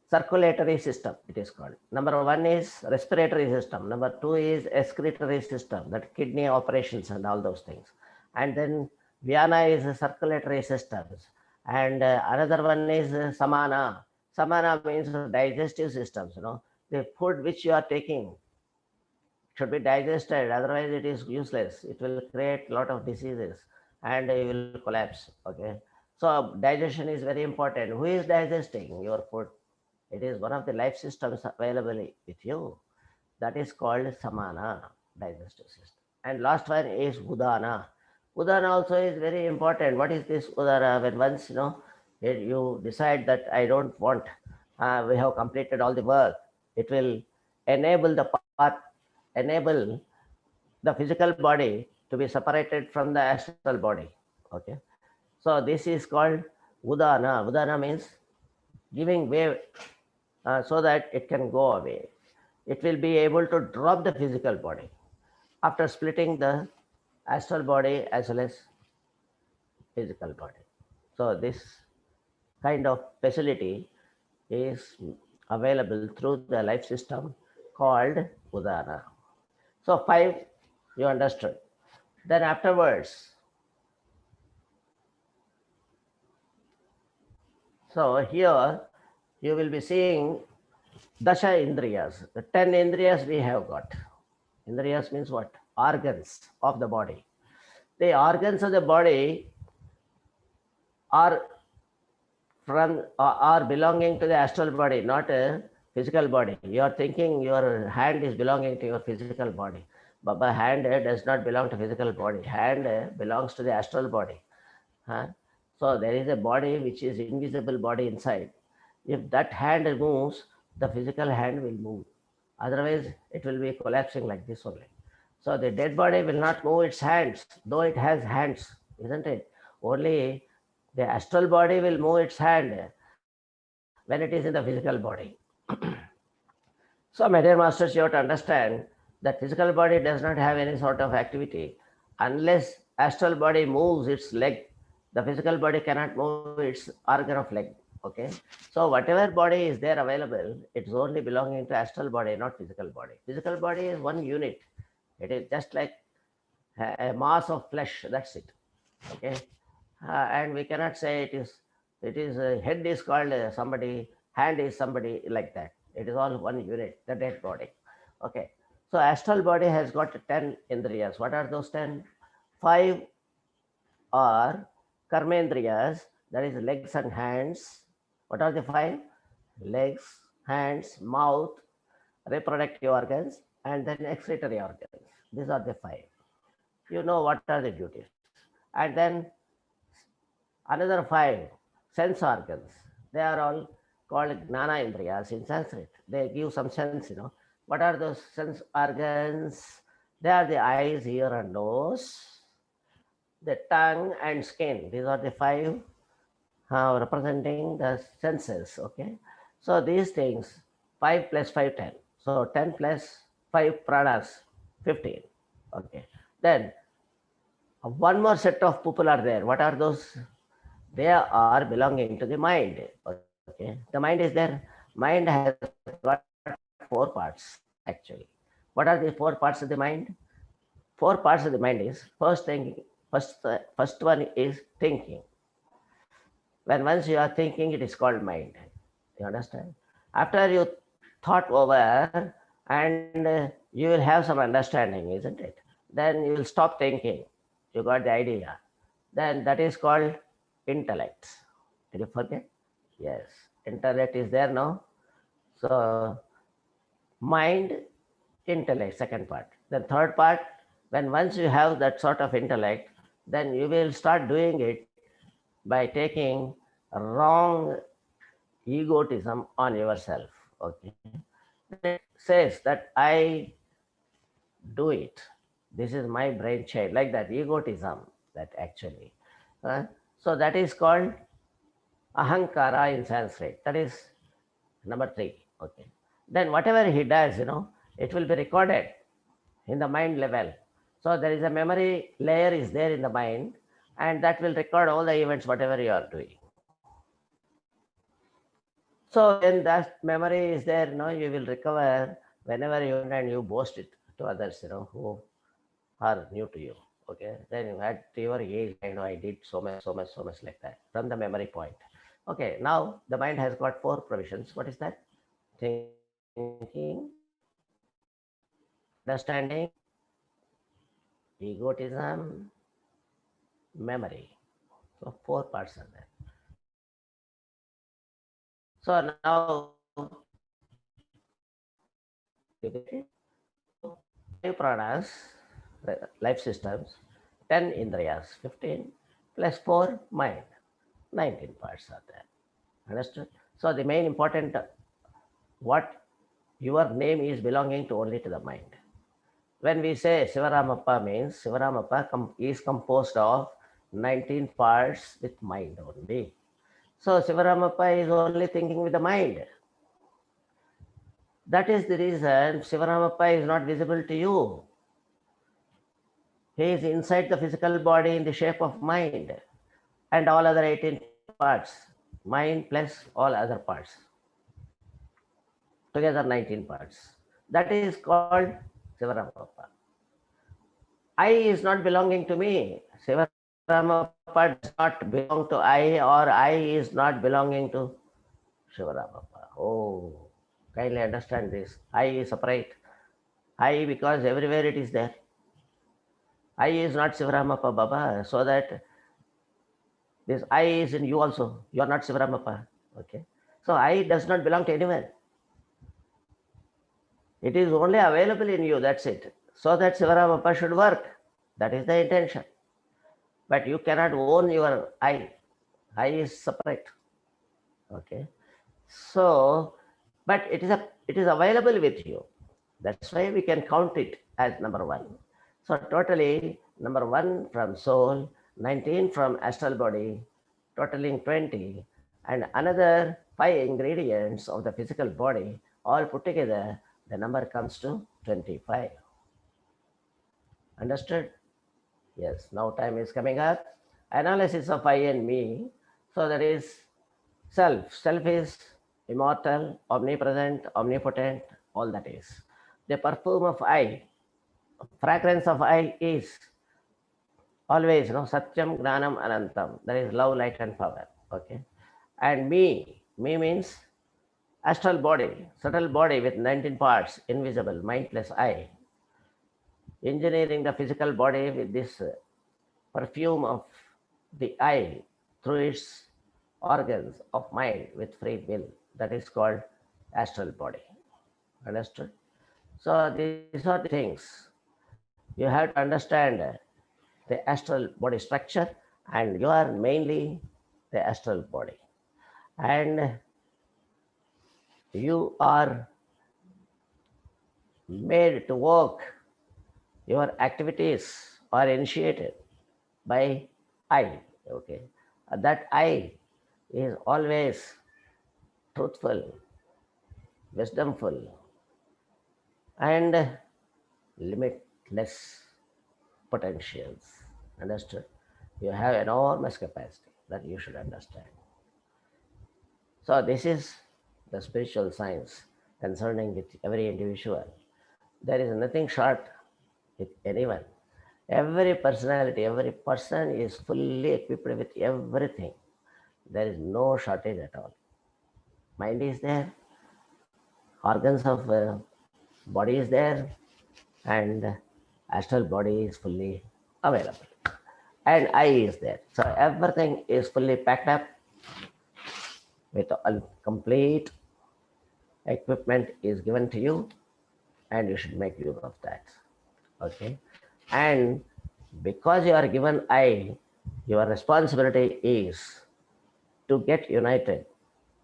Circulatory system, it is called. Number 1 is respiratory system. Number 2 is excretory system, that kidney operations and all those things. And then Vyana is circulatory systems. And another one is Samana. Samana means digestive systems. The food which you are taking should be digested, otherwise it is useless. It will create a lot of diseases and you will collapse. Okay. So digestion is very important. Who is digesting your food? It is one of the life systems available with you. That is called Samana, digestive system. And last one is Udana. Udana also is very important. What is this Udana? When once you decide that I don't want, we have completed all the work, it will enable the path, enable the physical body to be separated from the astral body. Okay. So this is called Udana. Udana means giving way so that it can go away. It will be able to drop the physical body after splitting the astral body as well as physical body. So this kind of facility is available through the life system called Udana. So 5 you understood. Then afterwards, so here you will be seeing Dasha Indriyas. The 10 Indriyas we have got. Indriyas means what? Organs of the body. The organs of the body are are belonging to the astral body, not a physical body. You are thinking your hand is belonging to your physical body. But hand does not belong to physical body. Hand belongs to the astral body. Huh? So there is a body which is invisible body inside. If that hand moves, the physical hand will move. Otherwise, it will be collapsing like this only. So the dead body will not move its hands, though it has hands, isn't it? Only the astral body will move its hand when it is in the physical body. So, my dear masters, you have to understand that physical body does not have any sort of activity. Unless astral body moves its leg, the physical body cannot move its organ of leg. Okay. So, whatever body is there available, it's only belonging to astral body, not physical body. Physical body is one unit. It is just like a mass of flesh. That's it. Okay. And we cannot say it is head is called somebody, hand is somebody, like that. It is all one unit, the dead body. Okay. So astral body has got 10 indriyas. What are those 10? 5 are karmendriyas, that is legs and hands. What are the 5? Legs, hands, mouth, reproductive organs, and then excretory organs. These are the 5. You know what are the duties. And then another 5 sense organs. They are all called Gnana Indriyas in Sanskrit. They give some sense. What are those sense organs? They are the eyes, ear, and nose, the tongue, and skin. These are the 5 representing the senses. Okay. So these things, 5 plus 5, 10. So 10 plus 5 pranas, 15. Okay. Then one more set of people are there. What are those? They are belonging to the mind. Okay, the mind is there. Mind has got 4 parts actually. What are the 4 parts of the mind? 4 parts of the mind is first thinking. First one is thinking. When once you are thinking, it is called mind. You understand? After you thought over, and you will have some understanding, isn't it? Then you will stop thinking. You got the idea. Then that is called intellect. Did you forget? Yes. Intellect is there now. So mind, intellect, second part. The third part, when once you have that sort of intellect, then you will start doing it by taking wrong egotism on yourself. Okay. It says that I do it. This is my brain child, like that, egotism, that actually. So that is called ahankara in Sanskrit. That is number 3. Okay. Then whatever he does, it will be recorded in the mind level. So there is a memory layer is there in the mind, and that will record all the events, whatever you are doing. So when that memory is there, you will recover whenever you want, and you boast it to others, who are new to you. Okay. Then at your age, I did so much like that from the memory point. Okay. Now the mind has got 4 provisions. What is that? Thinking, understanding, egotism, memory. So 4 parts are there. So now, 5 pranas, life systems, 10 indriyas, 15 plus 4 mind, 19 parts are there. Understood? So the main important, what your name is belonging to only to the mind. When we say Sivaramappa, means Sivaramappa is composed of 19 parts with mind only. So Sivaramappa is only thinking with the mind. That is the reason Sivaramappa is not visible to you. He is inside the physical body in the shape of mind, and all other 18 parts, mind plus all other parts. Together 19 parts. That is called Sivaramappa. I is not belonging to me. Sivaramappa does not belong to I, or I is not belonging to Sivaramappa. Oh, kindly understand this. I is separate. I, because everywhere it is there. I is not Sivaramappa Baba, so that This I is in you also. You are not Sivaramappa. Okay. So I does not belong to anyone. It is only available in you, that's it. So that Sivaramappa should work. That is the intention. But you cannot own your I. I is separate. Okay. So, but it is available with you. That's why we can count it as number one. So totally number one from soul, 19 from astral body, totaling 20, and another 5 ingredients of the physical body, all put together, the number comes to 25. Understood? Yes, now time is coming up. Analysis of I and me. So that is self. Self is immortal, omnipresent, omnipotent, all that is. The perfume of I, fragrance of I is always, Satyam, Gnanam, Anantam. That is love, light, and power. Okay. And me means astral body, subtle body with 19 parts, invisible, mindless I. Engineering the physical body with this perfume of the I through its organs of mind with free will. That is called astral body. Understood? So these are the things. You have to understand the astral body structure, and you are mainly the astral body. And you are made to work, your activities are initiated by I. Okay. That I is always truthful, wisdomful, and limitless potentials. Understood? You have enormous capacity that you should understand. So this is the spiritual science concerning with every individual. There is nothing short with anyone. Every personality, every person is fully equipped with everything. There is no shortage at all. Mind is there, organs of body is there, and astral body is fully available. And I is there. So everything is fully packed up with a complete equipment is given to you, and you should make use of that. Okay. And because you are given I, your responsibility is to get united,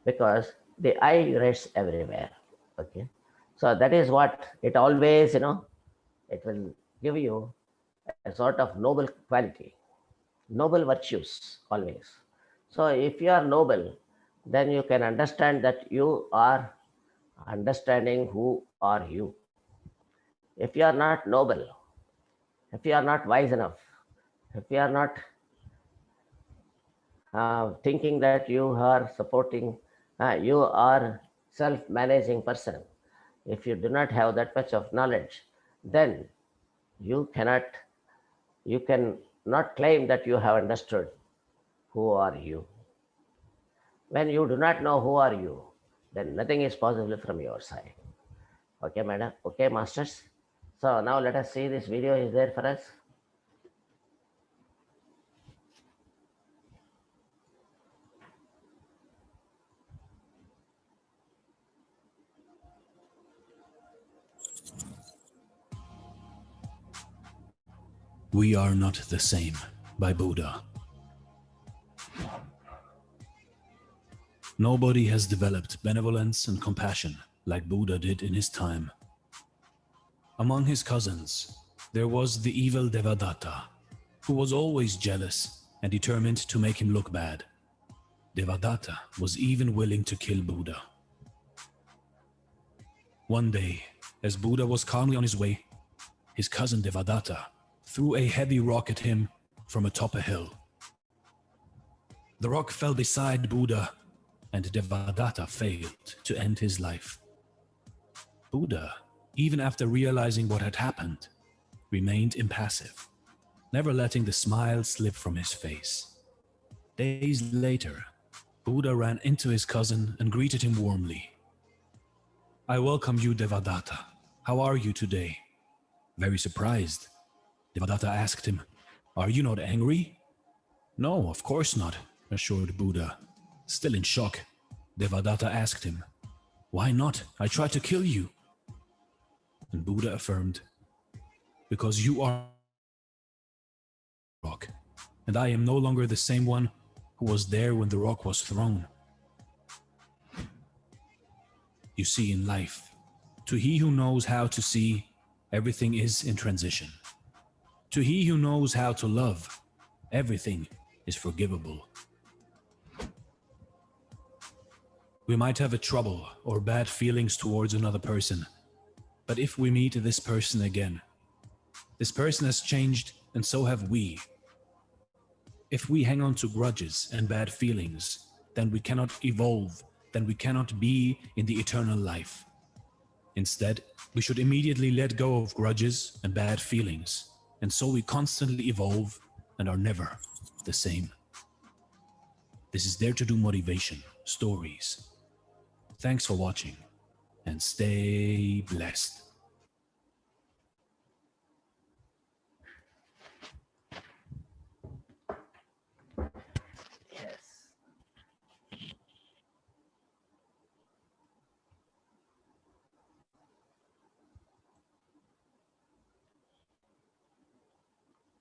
because the I rests everywhere. Okay. So that is what it always, it will give you a sort of noble quality, noble virtues always. So if you are noble, then you can understand that you are understanding who are you. If you are not noble, if you are not wise enough, if you are not thinking that you are supporting, you are self-managing person, if you do not have that much of knowledge, then you can not claim that you have understood who are you. When you do not know who are you, then nothing is possible from your side. Okay, madam? Okay, masters? So now let us see this video is there for us. We Are Not the Same by Buddha. Nobody has developed benevolence and compassion like Buddha did in his time. Among his cousins, there was the evil Devadatta, who was always jealous and determined to make him look bad. Devadatta was even willing to kill Buddha. One day, as Buddha was calmly on his way, his cousin Devadatta threw a heavy rock at him from atop a hill. The rock fell beside Buddha, and Devadatta failed to end his life. Buddha, even after realizing what had happened, remained impassive, never letting the smile slip from his face. Days later, Buddha ran into his cousin and greeted him warmly. "I welcome you, Devadatta. How are you today?" Very surprised, Devadatta asked him, "Are you not angry?" "No, of course not," assured Buddha. Still in shock, Devadatta asked him, "Why not? I tried to kill you." And Buddha affirmed, "Because you are a rock, and I am no longer the same one who was there when the rock was thrown." You see, in life, to he who knows how to see, everything is in transition. To he who knows how to love, everything is forgivable. We might have a trouble or bad feelings towards another person, but if we meet this person again, this person has changed and so have we. If we hang on to grudges and bad feelings, then we cannot evolve, then we cannot be in the eternal life. Instead, we should immediately let go of grudges and bad feelings, and so we constantly evolve and are never the same. This is Dare to Do Motivation Stories. Thanks for watching, and stay blessed. Yes.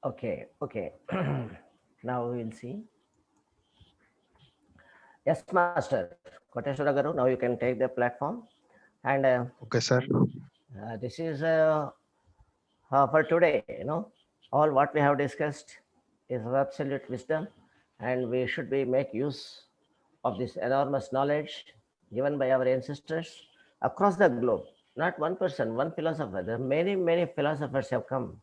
Okay. Now we will see. Yes, Master Koteshwara Garu, now you can take the platform. And Okay, sir. this is for today, all what we have discussed is of absolute wisdom, and we should make use of this enormous knowledge given by our ancestors across the globe. Not one person, one philosopher. There are many philosophers have come,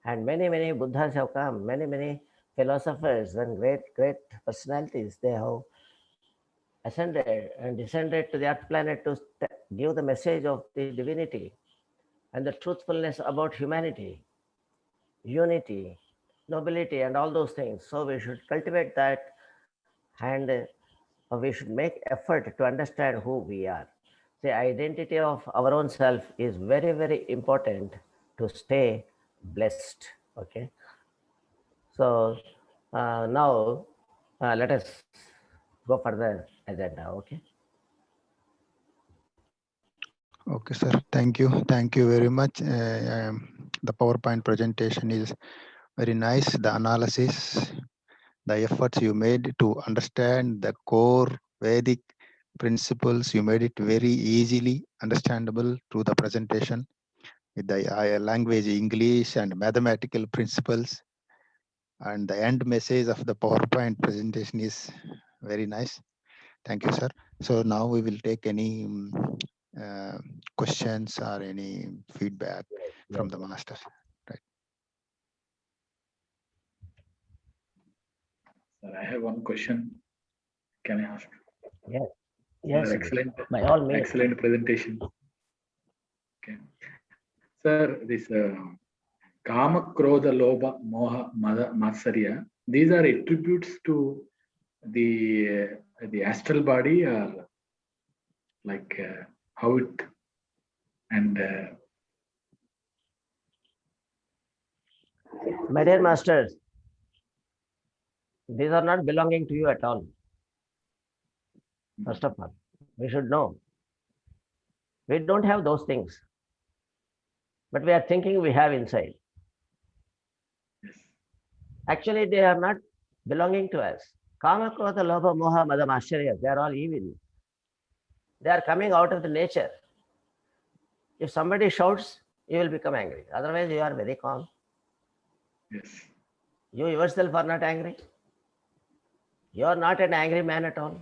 and many Buddhas have come, many philosophers and great personalities. They have ascended and descended to the earth planet to give the message of the divinity and the truthfulness about humanity, unity, nobility, and all those things. So we should cultivate that, and we should make effort to understand who we are. The identity of our own self is very important to stay blessed. Okay. So now let us go further agenda. Okay. Okay, sir. Thank you. Thank you very much. The PowerPoint presentation is very nice. The analysis, the efforts you made to understand the core Vedic principles, you made it very easily understandable through the presentation with the language English and mathematical principles. And the end message of the PowerPoint presentation is very nice. Thank you, sir. So now we will take any questions or any feedback from the masters. Right. Sir, I have one question. Can I ask? Yes. Yes. Sir, excellent. By all means. Excellent presentation. Okay. Sir, this Kama, Krodha, Lobha, Moha, Mada, Matsarya, these are attributes to the astral body, or like how it and My dear masters, these are not belonging to you at all. First of all, we should know. We don't have those things, but we are thinking we have inside. yes. Actually, they are not belonging to us. Kama, Krodha, Lobha, Moha, Mada, Matsarya, they are all evil. They are coming out of the nature. If somebody shouts, you will become angry. Otherwise, you are very calm. Yes. You yourself are not angry. You are not an angry man at all.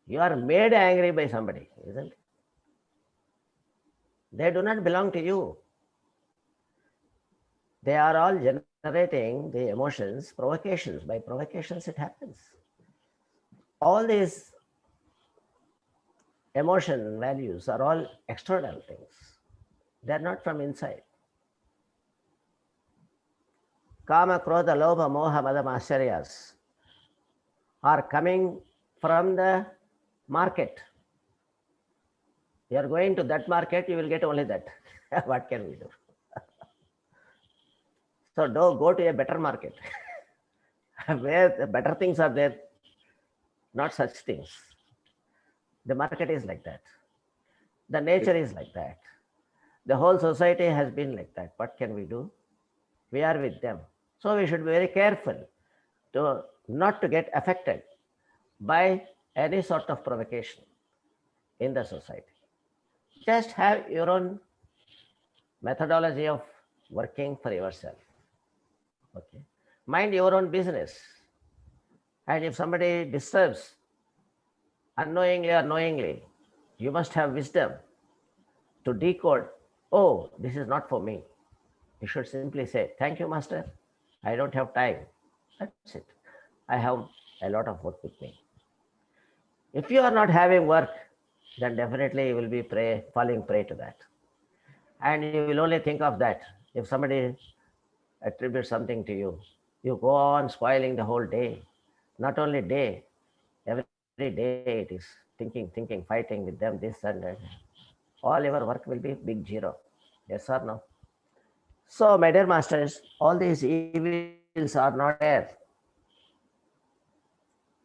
You are made angry by somebody, isn't it? They do not belong to you. They are all generating the emotions, provocations. By provocations, it happens. All these emotion values are all external things. They are not from inside. Kama, Krodha, Lobha, Moha, Mada, Matsaryas are coming from the market. You are going to that market, you will get only that. What can we do? So don't go to a better market. Where the better things are there, not such things. The market is like that. The nature is like that. The whole society has been like that. What can we do? We are with them. So we should be very careful to not to get affected by any sort of provocation in the society. Just have your own methodology of working for yourself. Okay. Mind your own business. And if somebody disturbs unknowingly or knowingly, you must have wisdom to decode, oh, this is not for me. You should simply say, thank you, master. I don't have time. That's it. I have a lot of work with me. If you are not having work, then definitely you will be falling prey to that. And you will only think of that. If somebody attributes something to you, you go on spoiling the whole day. Not only day, every day it is thinking, fighting with them, this and that. All your work will be big zero. Yes or no? So, my dear masters, all these evils are not there.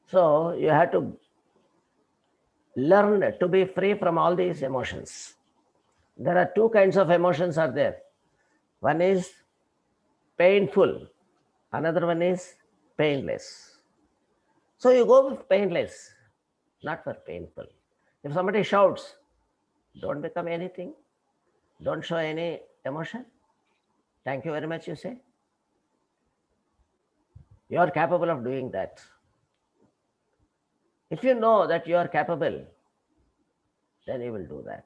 So, you have to learn to be free from all these emotions. There are two kinds of emotions are there. One is painful, another one is painless. So you go with painless, not for painful. If somebody shouts, don't become anything, don't show any emotion. Thank you very much, you say. You are capable of doing that. If you know that you are capable, then you will do that.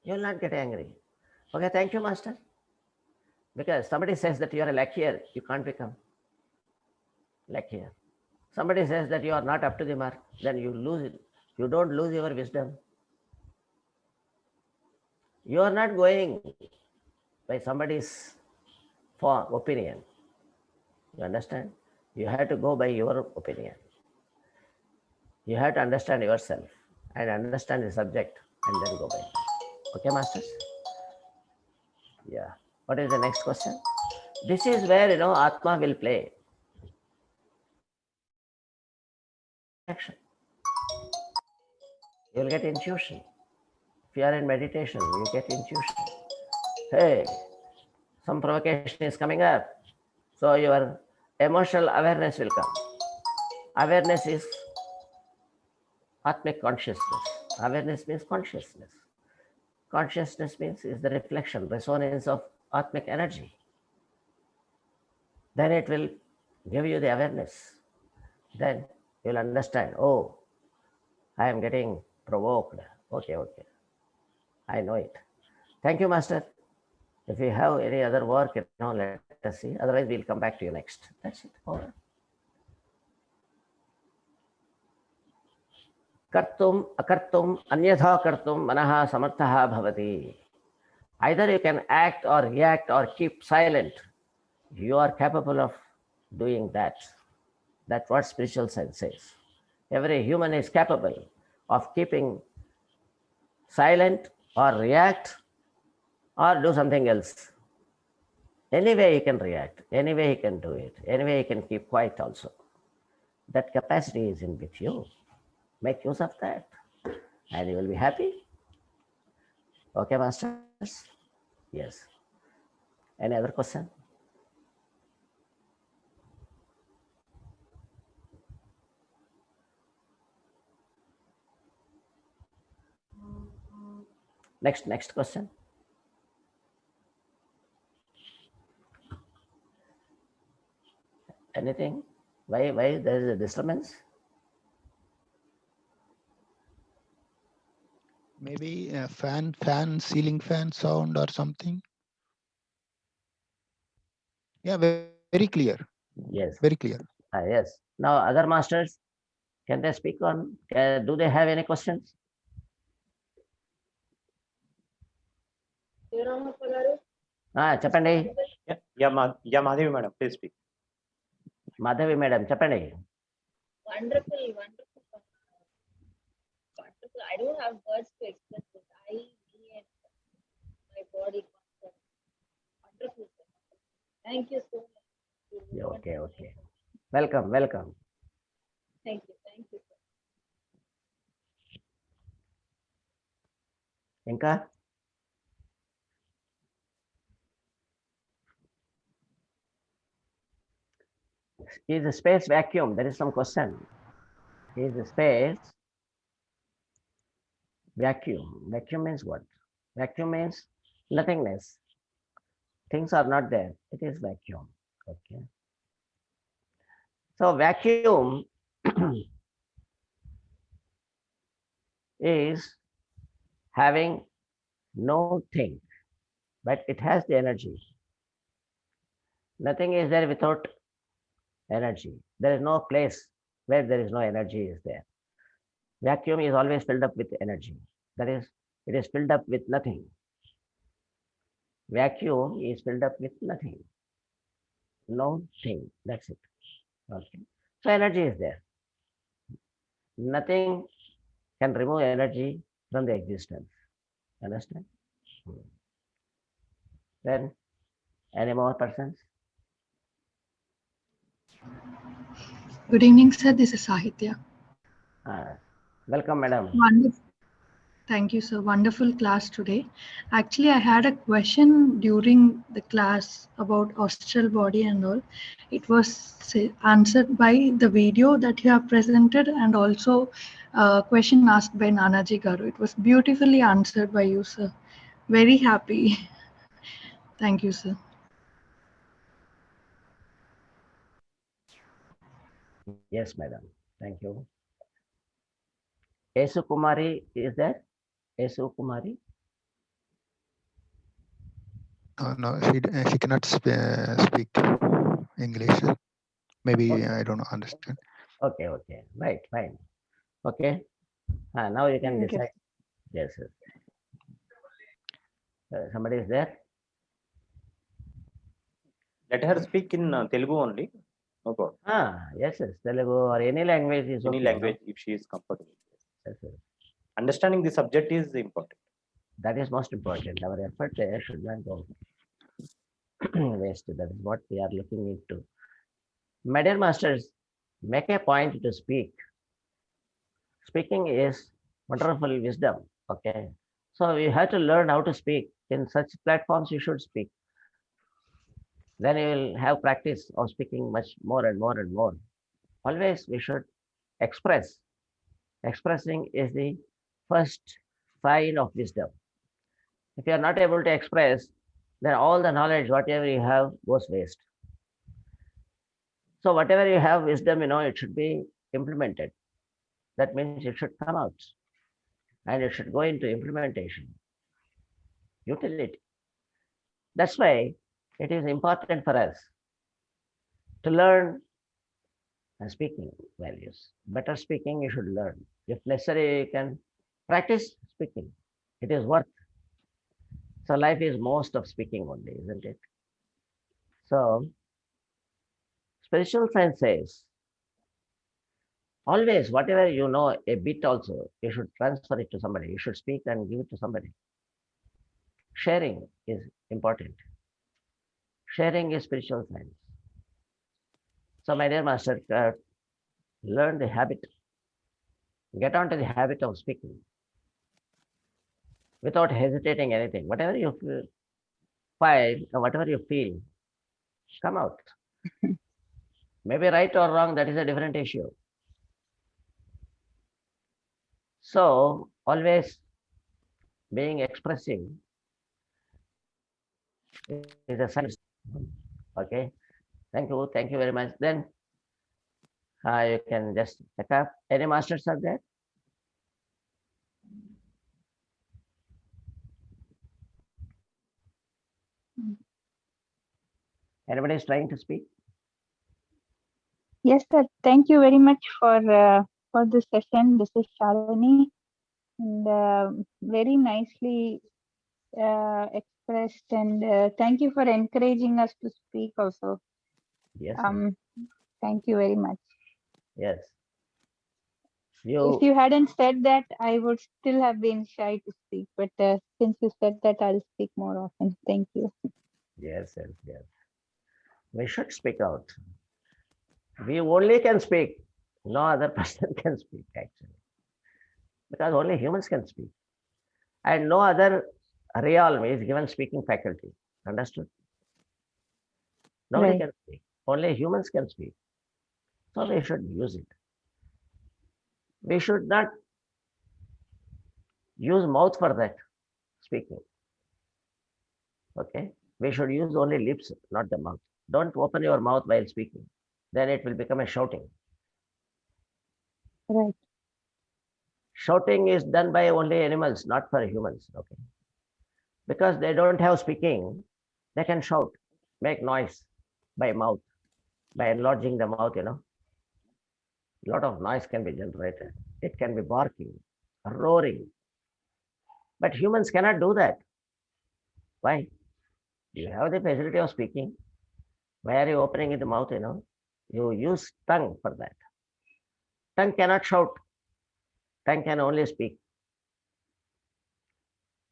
You will not get angry. Okay, thank you, master. Because somebody says that you are a luckier, you can't become luckier. Somebody says that you are not up to the mark, then you lose it. You don't lose your wisdom. You are not going by somebody's opinion. You understand? You have to go by your opinion. You have to understand yourself and understand the subject and then go by. Okay, masters? Yeah. What is the next question? This is where, Atma will play. Action. You will get intuition. If you are in meditation, you get intuition. Hey, some provocation is coming up. So your emotional awareness will come. Awareness is Atmic consciousness. Awareness means consciousness. Consciousness means is the reflection, resonance of Atmic energy. Then it will give you the awareness. Then you will understand, oh, I am getting provoked. Okay. I know it. Thank you, Master. If you have any other work, let us see. Otherwise, we'll come back to you next. That's it. Over. Kartum, akartum, anyatha kartum, manaha samarthaha bhavati. Either you can act or react or keep silent. You are capable of doing that. That's what spiritual science says. Every human is capable of keeping silent or react or do something else. Anyway, he can react. Anyway, he can do it. Anyway, he can keep quiet also. That capacity is in with you. Make use of that and you will be happy. Okay, masters? Yes. Any other question? Next question. Anything? Why there is a disturbance? Maybe a ceiling fan sound or something. Yeah, very clear. Yes. Very clear. Yes. Now, other masters, can they speak on? Do they have any questions? చెప్పండి. Madhavi madam, please speak. Madhavi madam చెప్పండి. Wonderful. I don't have words to express it. Me and my body. Wonderful. Thank you so much. Okay. Welcome, welcome. Thank you. Thank you, sir. Inka? Is the space vacuum? There is some question. Is the space vacuum? Vacuum means what? Vacuum means nothingness. Things are not there. It is vacuum. Okay. So vacuum is having no thing, but it has the energy. Nothing is there without energy. There is no place where there is no energy is there. Vacuum is always filled up with energy. That is, it is filled up with nothing. Vacuum is filled up with nothing. No thing. That's it. Okay. So energy is there. Nothing can remove energy from the existence. Understand? Then, any more persons? Good evening, sir. This is Sahitya. Welcome, madam. Wonderful. Thank you, sir. Wonderful class today. Actually, I had a question during the class about astral body and all. It was answered by the video that you have presented and also a question asked by Nanaji Garu. It was beautifully answered by you, sir. Very happy. Thank you, sir. Yes, madam. Thank you. Esu Kumari is there? Esu Kumari? No, she cannot speak English. Maybe Okay. I don't understand. Okay, okay. Right, fine. Okay. Now you can Thank you. decide. Yes, sir. Somebody is there? Let her speak in Telugu only. No problem. Yes, yes. Telugu or any language is Any okay. language, if she is comfortable. Yes, sir. Understanding the subject is important. That is most important. Our effort there should not go waste. That is what we are looking into. My dear masters, make a point to speak. Speaking is wonderful wisdom. Okay. So you have to learn how to speak. In such platforms, you should speak. Then you will have practice of speaking much more and more and more. Always we should express. Expressing is the first sign of wisdom. If you are not able to express, then all the knowledge, whatever you have, goes waste. So whatever you have wisdom, it should be implemented. That means it should come out and it should go into implementation, utility. That's why it is important for us to learn speaking values. Better speaking you should learn. If necessary, you can practice speaking. It is worth. So life is most of speaking only, isn't it? So spiritual science says, always whatever you know a bit also, you should transfer it to somebody. You should speak and give it to somebody. Sharing is important. Sharing is spiritual science. So my dear master, learn the habit. Get onto the habit of speaking without hesitating anything. Whatever you find, or whatever you feel, come out. Maybe right or wrong, that is a different issue. So always being expressive is a science. Okay. Thank you very much. Then you can just check up. Any masters are there? Anybody is trying to speak? Yes, sir. Thank you very much for this session. This is Shalini, and very nicely expressed. And thank you for encouraging us to speak also. Yes. Thank you very much. Yes. If you hadn't said that, I would still have been shy to speak. But since you said that, I'll speak more often. Thank you. Yes. We should speak out. We only can speak. No other person can speak actually. Because only humans can speak. And no other realm is given speaking faculty. Understood? Nobody Right. can speak. Only humans can speak. So we should use it. We should not use mouth for that speaking. Okay? We should use only lips, not the mouth. Don't open your mouth while speaking. Then it will become a shouting. Right. Shouting is done by only animals, not for humans. Okay? Because they don't have speaking, they can shout, make noise by mouth, by enlarging the mouth, A lot of noise can be generated. It can be barking, roaring. But humans cannot do that. Why? You have the facility of speaking. Why are you opening the mouth, You use tongue for that. Tongue cannot shout. Tongue can only speak.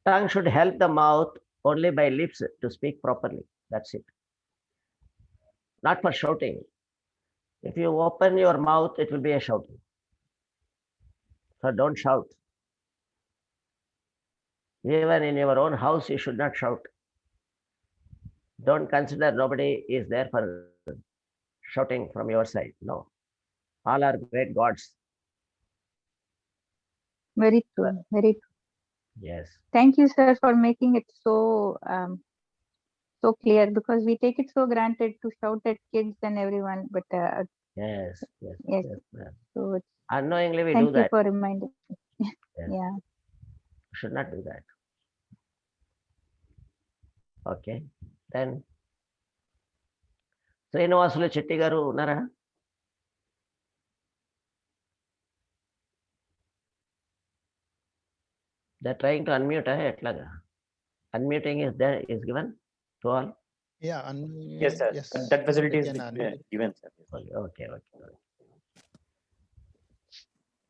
Tongue should help the mouth only by lips to speak properly. That's it. Not for shouting. If you open your mouth, it will be a shouting. So don't shout. Even in your own house, you should not shout. Don't consider nobody is there for shouting from your side. No. All are great gods. Very true. Very true. Yes. Thank you, sir, for making it so so clear, because we take it so granted to shout at kids and everyone, but Yes. yes. So it's, Unknowingly we thank do you that. for reminding. Yes. Yeah. Should not do that. Okay. Then Srinivasulu Chetti garu unnara? They're trying to unmute. Etlaga? Unmuting is there, is given to all? Yeah, Yes, sir. yes. That facility they is can unmute. given, sir. Okay.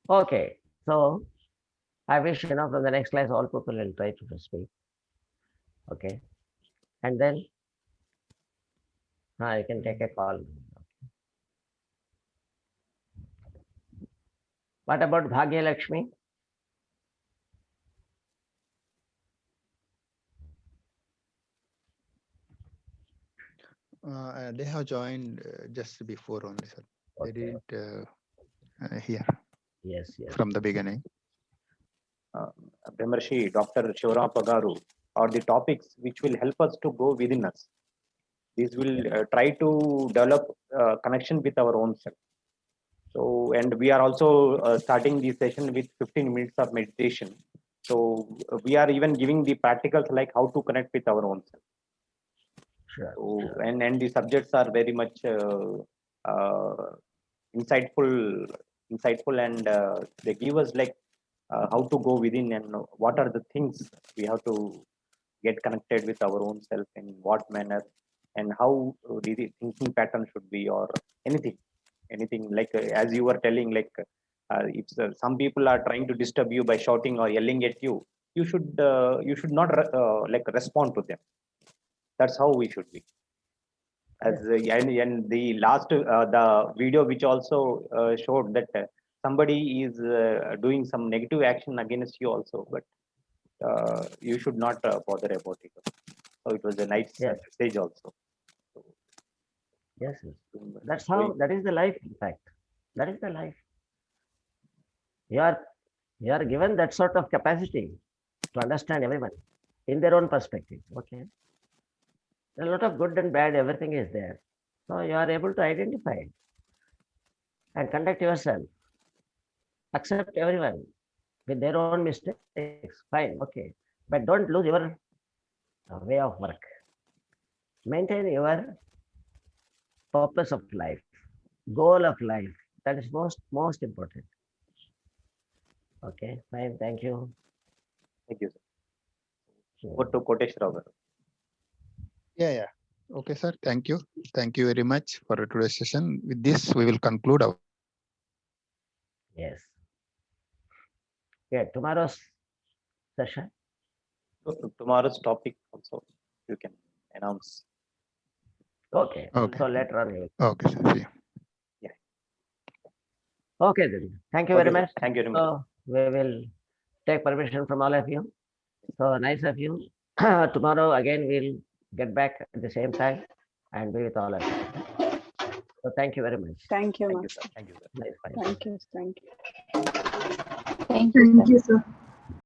Okay. So I wish, from the next class, all people will try to speak. Okay. And then you can take a call. What about Bhagya Lakshmi? They have joined just before only, sir. They Okay. didn't hear Yes. from the beginning. Brahmarshi, Dr. Shivarama Pagaru, or the topics which will help us to go within us. These will try to develop connection with our own self. So, and we are also starting the session with 15 minutes of meditation. So, we are even giving the practicals like how to connect with our own self. Sure. So, and the subjects are very much insightful, and they give us like how to go within and what are the things we have to get connected with our own self, in what manner, and how the thinking pattern should be, or anything like as you were telling, like if some people are trying to disturb you by shouting or yelling at you, you should not like respond to them. That's how we should be. As and the last the video which also showed that somebody is doing some negative action against you also, but you should not bother about it. So it was a nice message also. So, yes. That's how, that is the life, in fact. That is the life. You are given that sort of capacity to understand everyone in their own perspective. Okay. A lot of good and bad, everything is there. So you are able to identify it and conduct yourself. Accept everyone with their own mistakes. Fine, okay. But don't lose your way of work. Maintain your purpose of life, goal of life. That is most important. Okay, fine. Thank you. thank you, sir. Over to Koteshwara garu. Yeah. Okay, sir. Thank you. Thank you very much for today's session. With this, we will conclude our. Yes. Yeah, tomorrow's session. So, tomorrow's topic also you can announce. Okay. Okay. So later on, you will. Okay, sir. See you. Yeah. Okay, then. Thank you Okay, very sir. much. Thank you very much. So we will take permission from all of you. So nice of you. Tomorrow again we'll get back at the same time and be with all of you. So thank you very much. Thank you, Thank you, Master. sir. Thank you, sir. Nice. Bye. Thank you. Thank you. Thank you, Thank sir. you, sir.